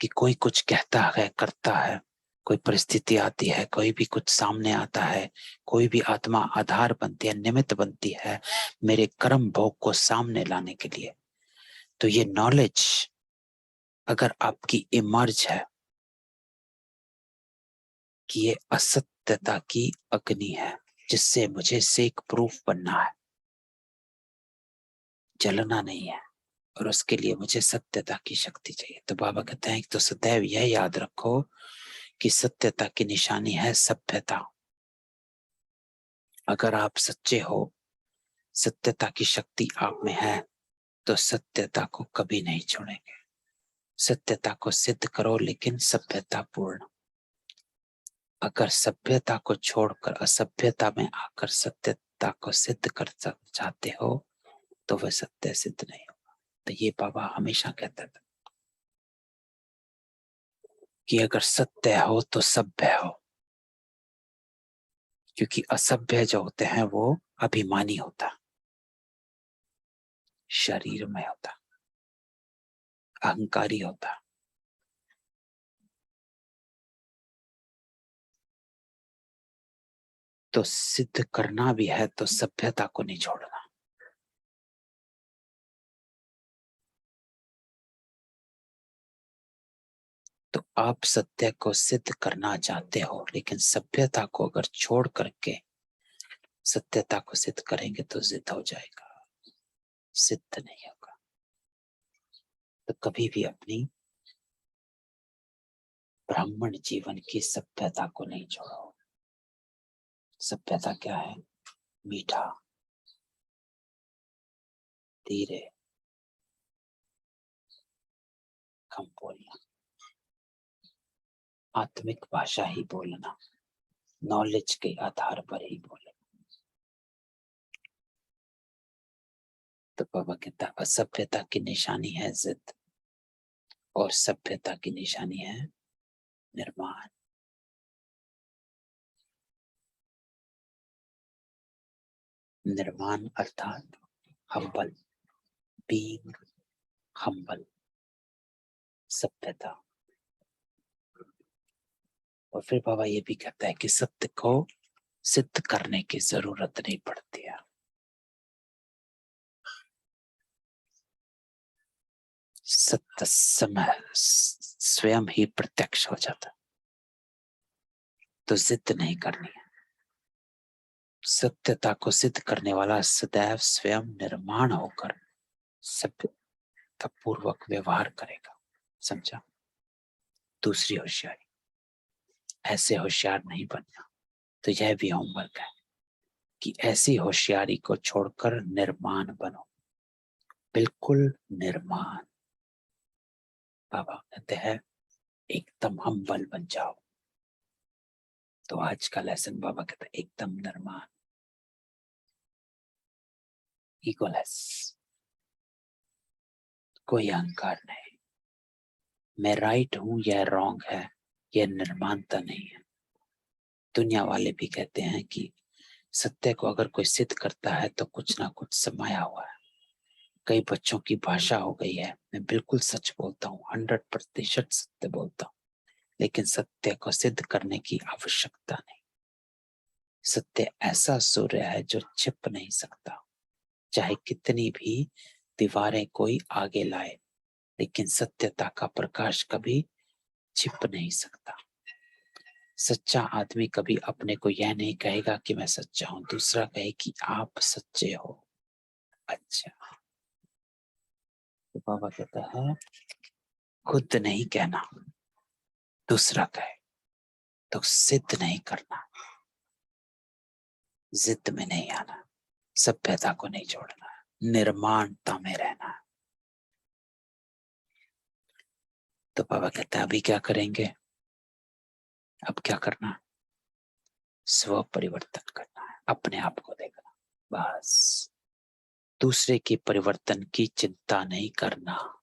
कि कोई कुछ कहता है, करता है, कोई परिस्थिति आती है, कोई भी कुछ सामने आता है, कोई भी आत्मा आधार बनती है, निमित्त बनती है मेरे कर्म भोग को सामने लाने के लिए। तो ये नॉलेज अगर आपकी इमर्ज है कि ये असत्यता की अग्नि है जिससे मुझे सेक प्रूफ बनना है, जलना नहीं है, और उसके लिए मुझे सत्यता की शक्ति चाहिए। तो बाबा कहते हैं तो सदैव यह याद रखो कि सत्यता की निशानी है सभ्यता। अगर आप सच्चे हो, सत्यता की शक्ति आप में है, तो सत्यता को कभी नहीं छोड़ेंगे। सत्यता को सिद्ध करो लेकिन सभ्यता पूर्ण। अगर सभ्यता को छोड़कर असभ्यता में आकर सत्यता को सिद्ध कर चाहते हो, तो वह सत्य सिद्ध नहीं होगा। तो ये बाबा हमेशा कहता था कि अगर सत्य हो तो सभ्य हो, क्योंकि असभ्य जो होते हैं वो अभिमानी होता, शरीर में होता, अहंकारी होता। तो सिद्ध करना भी है तो सभ्यता को नहीं छोड़ना। तो आप सत्य को सिद्ध करना चाहते हो, लेकिन सभ्यता को अगर छोड़ करके सत्यता को सिद्ध करेंगे तो सिद्ध हो जाएगा, सिद्ध नहीं होगा। तो कभी भी अपनी ब्राह्मण जीवन की सभ्यता को नहीं छोड़ो। सभ्यता क्या है? मीठा, धीरे, कम बोलना, आत्मिक भाषा ही बोलना, नॉलेज के आधार पर ही बोलना। तो बाबा कहता असभ्यता की निशानी है जिद, और सभ्यता की निशानी है निर्माण। निर्माण अर्थात हम्बल, बीइंग हम्बल, सभ्यता। और फिर बाबा ये भी कहता है कि सत्य को सिद्ध करने की जरूरत नहीं पड़ती है। सत्य समय स्वयं ही प्रत्यक्ष हो जाता, तो जिद नहीं करनी है। सत्यता को सिद्ध करने वाला सदैव स्वयं निर्माण होकर सभ्यता पूर्वक व्यवहार करेगा। समझा? दूसरी होशियारी, ऐसे होशियार नहीं बनना। तो यह भी होमवर्क है कि ऐसी होशियारी को छोड़कर निर्माण बनो, बिल्कुल निर्माण। बाबा कहते हैं एकदम हम्बल बन जाओ। तो आज का लेसन बाबा कहते हैं एकदम निर्माण, ईगोलेस, कोई अहंकार नहीं। मैं राइट हूं या रॉन्ग है, यह निर्माणता नहीं है। दुनिया वाले भी कहते हैं कि सत्य को अगर कोई सिद्ध करता है तो कुछ ना कुछ समाया हुआ है। कई बच्चों की भाषा हो गई है, मैं बिल्कुल सच बोलता हूँ, 100% सत्य बोलता हूँ, लेकिन सत्य को सिद्ध करने की आवश्यकता नहीं। सत्य ऐसा सूर्य है जो छिप नहीं सकता, चाहे कितनी भी दीवारें कोई आगे लाए, लेकिन सत्यता का प्रकाश कभी छिप नहीं सकता। सच्चा आदमी कभी अपने को यह नहीं कहेगा कि मैं सच्चा हूं, दूसरा कहे कि आप सच्चे हो। अच्छा, तो बाबा कहता है खुद नहीं कहना, दूसरा कहे, तो सिद्ध नहीं करना, जिद में नहीं आना, सभ्यता को नहीं छोड़ना, निर्माणता में रहना। तो बाबा कहता है अभी क्या करेंगे? अब क्या करना? स्व परिवर्तन करना है, अपने आप को देखना, बस। दूसरे के परिवर्तन की चिंता नहीं करना,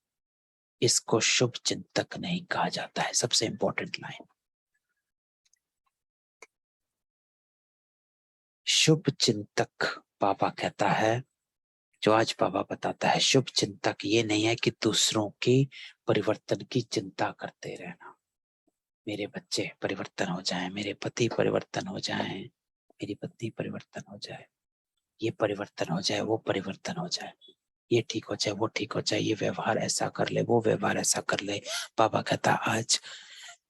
इसको शुभ चिंतक नहीं कहा जाता है। सबसे इंपॉर्टेंट लाइन, शुभ चिंतक बाबा कहता है, जो आज बाबा बताता है, शुभ चिंतक ये नहीं है कि दूसरों के परिवर्तन की चिंता करते रहना। मेरे बच्चे परिवर्तन हो जाएं, मेरे पति परिवर्तन हो जाएं, मेरी पत्नी परिवर्तन हो जाए, ये परिवर्तन हो जाए, वो परिवर्तन हो जाए, ये ठीक हो जाए, वो ठीक हो जाए, ये व्यवहार ऐसा कर ले, वो व्यवहार ऐसा कर ले। बाबा कहता आज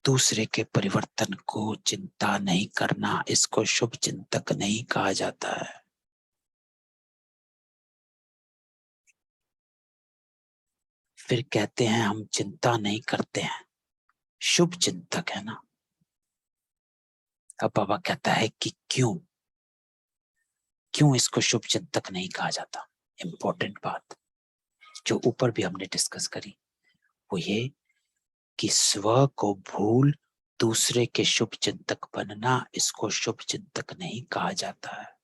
दूसरे के परिवर्तन को चिंता नहीं करना, इसको शुभ चिंतक नहीं कहा जाता है। फिर कहते हैं हम चिंता नहीं करते हैं, शुभ चिंतक है ना। अब बाबा कहता है कि क्यों इसको शुभ चिंतक नहीं कहा जाता। इंपॉर्टेंट बात जो ऊपर भी हमने डिस्कस करी, वो ये कि स्व को भूल दूसरे के शुभ चिंतक बनना, इसको शुभ चिंतक नहीं कहा जाता है।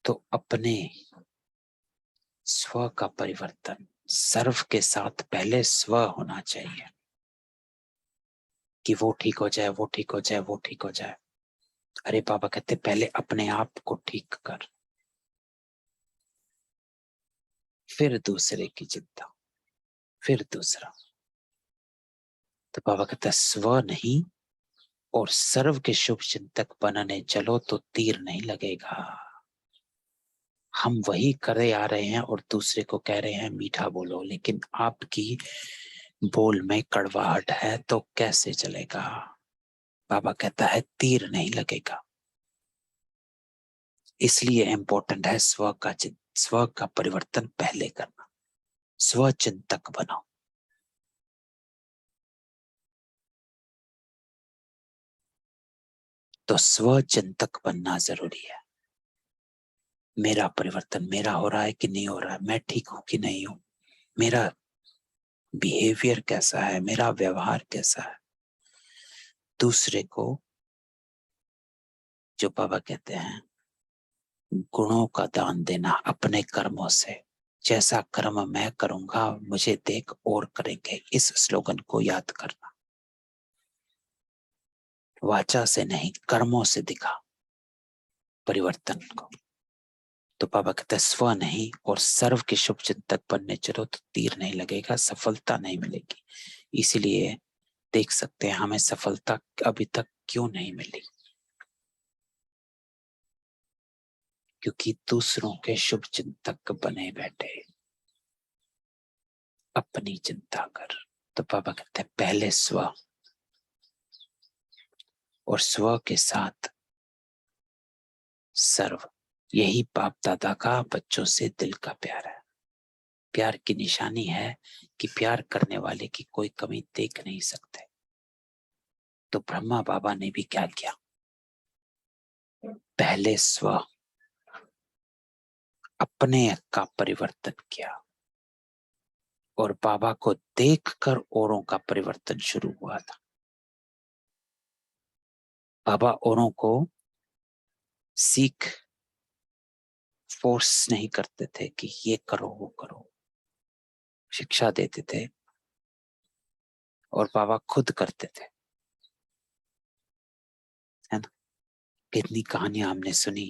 तो अपने स्व का परिवर्तन सर्व के साथ पहले स्व होना चाहिए, कि वो ठीक हो जाए, वो ठीक हो जाए, वो ठीक हो जाए। अरे बाबा कहते पहले अपने आप को ठीक कर, फिर दूसरे की चिंता, फिर दूसरा। तो बाबा कहता है स्व नहीं और सर्व के शुभ चिंतक बनने चलो तो तीर नहीं लगेगा। हम वही करे आ रहे हैं और दूसरे को कह रहे हैं मीठा बोलो, लेकिन आपकी बोल में कड़वाहट है तो कैसे चलेगा। बाबा कहता है तीर नहीं लगेगा। इसलिए इंपॉर्टेंट है स्व का परिवर्तन पहले करना। स्व चिंतक बनो। तो स्व चिंतक बनना जरूरी है। मेरा परिवर्तन मेरा हो रहा है कि नहीं हो रहा है, मैं ठीक हूं कि नहीं हूं, मेरा बिहेवियर कैसा है, मेरा व्यवहार कैसा है। दूसरे को, जो बाबा कहते हैं, गुणों का दान देना अपने कर्मों से। जैसा कर्म मैं करूंगा मुझे देख और करेंगे, इस स्लोगन को याद करना। वाचा से नहीं, कर्मों से दिखा परिवर्तन को। तो बाबा कहते हैं स्व नहीं और सर्व के शुभ चिंतक बनने चलो तो तीर नहीं लगेगा, सफलता नहीं मिलेगी। इसीलिए देख सकते हैं हमें सफलता अभी तक क्यों नहीं मिली, क्योंकि दूसरों के शुभ चिंतक बने बैठे, अपनी चिंता कर। तो बाबा कहते हैं पहले स्व, और स्व के साथ सर्व। यही बाप दादा का बच्चों से दिल का प्यार है। प्यार की निशानी है कि प्यार करने वाले की कोई कमी देख नहीं सकते। तो ब्रह्मा बाबा ने भी क्या किया, पहले स्व अपने का परिवर्तन किया, और बाबा को देखकर औरों का परिवर्तन शुरू हुआ था। बाबा औरों को सीख फोर्स नहीं करते थे कि ये करो वो करो, शिक्षा देते थे और बाबा खुद करते थे, है ना। कितनी कहानियां हमने सुनी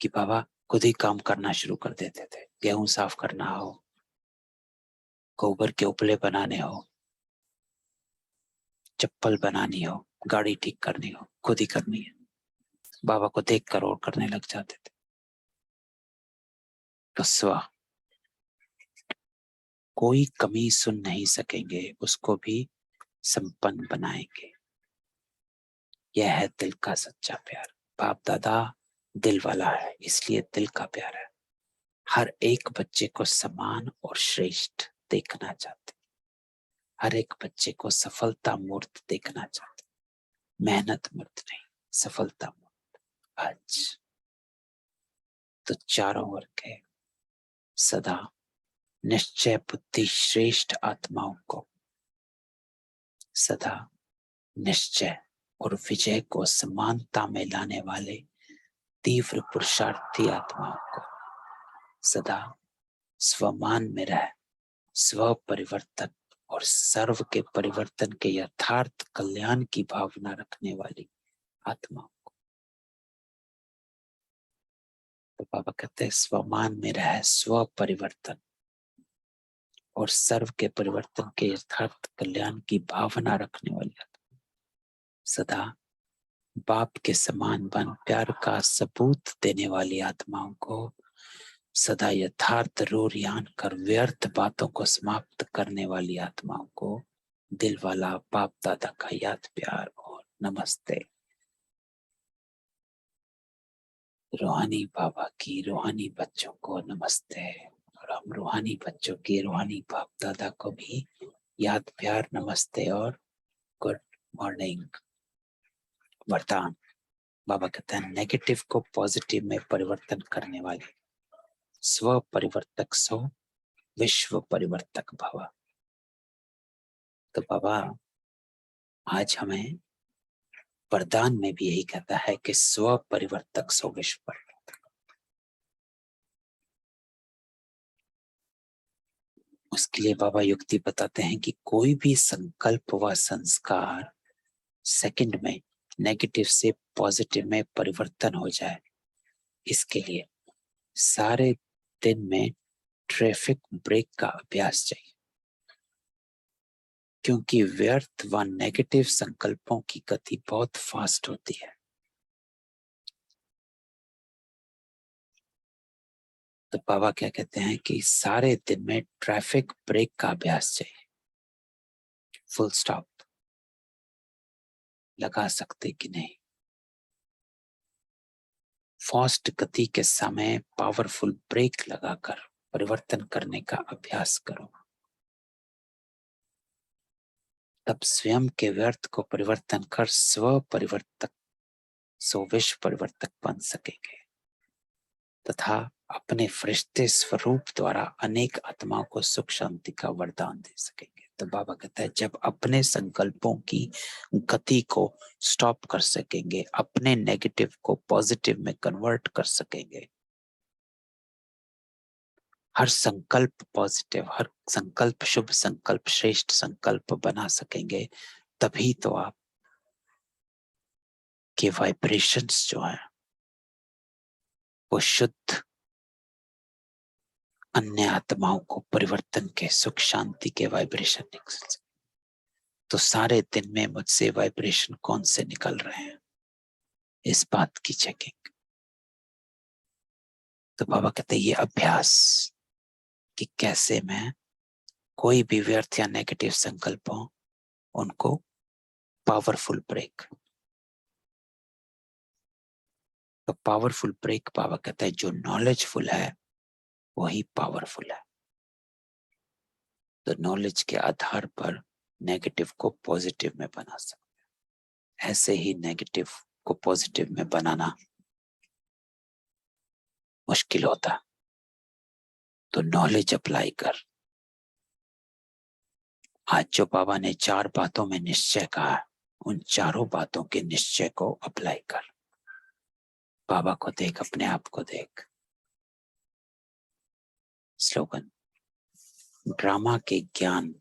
कि बाबा खुद ही काम करना शुरू कर देते थे। गेहूं साफ करना हो, गोबर के उपले बनाने हो, चप्पल बनानी हो, गाड़ी ठीक करनी हो, खुद ही करनी है। बाबा को देख कर और करने लग जाते थे। तो स्व, कोई कमी सुन नहीं सकेंगे, उसको भी संपन्न बनाएंगे। यह है दिल का सच्चा प्यार। बाप दादा दिल वाला है, इसलिए दिल का प्यार है। हर एक बच्चे को समान और श्रेष्ठ देखना चाहते, हर एक बच्चे को सफलता मूर्त देखना चाहते, मेहनत मूर्त नहीं, सफलता मूर्त। आज तो चारों ओर के सदा निश्चय बुद्धि श्रेष्ठ आत्माओं को, सदा निश्चय और विजय को समानता में लाने वाले तीव्र पुरुषार्थी आत्माओं को, सदा स्वमान में रह स्व परिवर्तन और सर्व के परिवर्तन के यथार्थ कल्याण की भावना रखने वाली आत्माओं को। तो बाबा कहते हैं स्वमान में रह स्व परिवर्तन और सर्व के परिवर्तन के यथार्थ कल्याण की भावना रखने वाली आत्मा, सदा बाप के समान बन प्यार का सबूत देने वाली आत्माओं को, सदा यथार्थ रोरियान कर व्यर्थ बातों को समाप्त करने वाली आत्माओं को दिल वाला बाप दादा का याद प्यार और नमस्ते। रूहानी बाबा की रूहानी बच्चों को नमस्ते, और हम रूहानी बच्चों के रूहानी बाप दादा को भी याद प्यार नमस्ते और गुड मॉर्निंग। वरदान, बाबा कहते हैं नेगेटिव को पॉजिटिव में परिवर्तन करने वाले स्व परिवर्तक सो विश्व परिवर्तक भव। तो बाबा आज हमें वरदान में भी यही कहता है कि स्व परिवर्तक सो विश्व परिवर्तक। उसके लिए बाबा युक्ति बताते हैं कि कोई भी संकल्प व संस्कार सेकंड में नेगेटिव से पॉजिटिव में परिवर्तन हो जाए, इसके लिए सारे दिन में ट्रैफिक ब्रेक का अभ्यास चाहिए, क्योंकि व्यर्थ व नेगेटिव संकल्पों की गति बहुत फास्ट होती है। तो बाबा क्या कहते हैं कि सारे दिन में ट्रैफिक ब्रेक का अभ्यास चाहिए। फुल स्टॉप लगा सकते कि नहीं? फास्ट गति के समय पावरफुल ब्रेक लगाकर परिवर्तन करने का अभ्यास करो, तब स्वयं के व्यर्थ को परिवर्तन कर स्व परिवर्तक, विश्व परिवर्तक बन सकेंगे तथा अपने फरिश्ते स्वरूप द्वारा अनेक आत्माओं को सुख शांति का वरदान दे सकेंगे। तो बाबा कहता है जब अपने संकल्पों की गति को स्टॉप कर सकेंगे, अपने नेगेटिव को पॉजिटिव में कन्वर्ट कर सकेंगे, हर संकल्प पॉजिटिव, हर संकल्प शुभ संकल्प, श्रेष्ठ संकल्प बना सकेंगे, तभी तो आप के वाइब्रेशंस जो है वो शुद्ध अन्य आत्माओं को परिवर्तन के, सुख शांति के वाइब्रेशन निकल सके। तो सारे दिन में मुझसे वाइब्रेशन कौन से निकल रहे हैं, इस बात की चेकिंग। तो बाबा कहते हैं ये अभ्यास कि कैसे मैं कोई भी व्यर्थ या नेगेटिव संकल्प हो उनको पावरफुल ब्रेक। तो पावरफुल ब्रेक बाबा कहता है जो नॉलेजफुल है वही पावरफुल है। तो नॉलेज के आधार पर नेगेटिव को पॉजिटिव में बना सकते हैं, ऐसे ही नेगेटिव को पॉजिटिव में बनाना मुश्किल होता। तो नॉलेज अप्लाई कर। आज जो बाबा ने 4 बातों में निश्चय कहा, उन चारों बातों के निश्चय को अप्लाई कर। बाबा को देख, अपने आप को देख। स्लोगन, ड्रामा के ज्ञान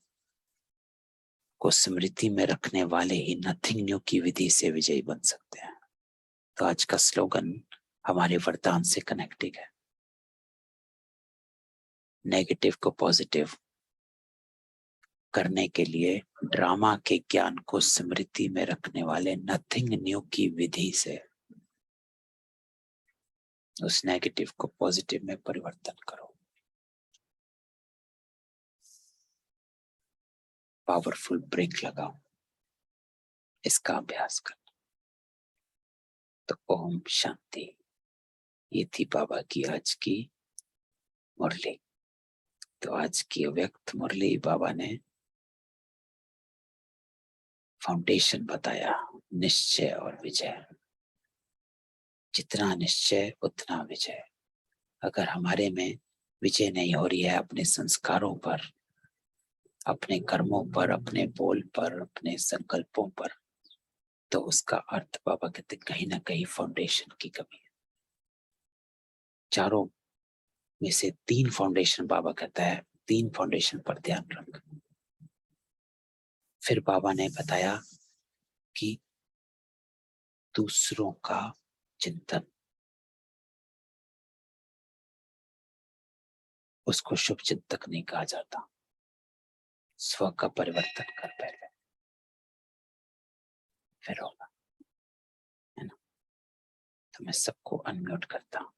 को स्मृति में रखने वाले ही नथिंग न्यू की विधि से विजयी बन सकते हैं। तो आज का स्लोगन हमारे वरदान से कनेक्टेड है। नेगेटिव को पॉजिटिव करने के लिए ड्रामा के ज्ञान को स्मृति में रखने वाले नथिंग न्यू की विधि से उस नेगेटिव को पॉजिटिव में परिवर्तन करो। पावरफुल ब्रेक लगाओ, इसका अभ्यास कर। तो ओम शांति। ये थी बाबा की आज की मुरली। तो आज की अव्यक्त मुरली बाबा ने फाउंडेशन बताया, निश्चय और विजय। जितना निश्चय उतना विजय। अगर हमारे में विजय नहीं हो रही है अपने संस्कारों पर, अपने कर्मों पर, अपने बोल पर, अपने संकल्पों पर, तो उसका अर्थ बाबा कहते कहीं ना कहीं फाउंडेशन की कमी है। चारों में से 3 फाउंडेशन बाबा कहता है, 3 फाउंडेशन पर ध्यान रख। फिर बाबा ने बताया कि दूसरों का चिंतन, उसको शुभ चिंतक नहीं कहा जाता। स्व का परिवर्तन कर पहले, फिर होगा, है ना। तो मैं सबको अनम्यूट करता हूँ,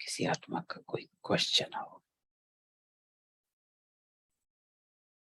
किसी आत्मा का कोई क्वेश्चन हो।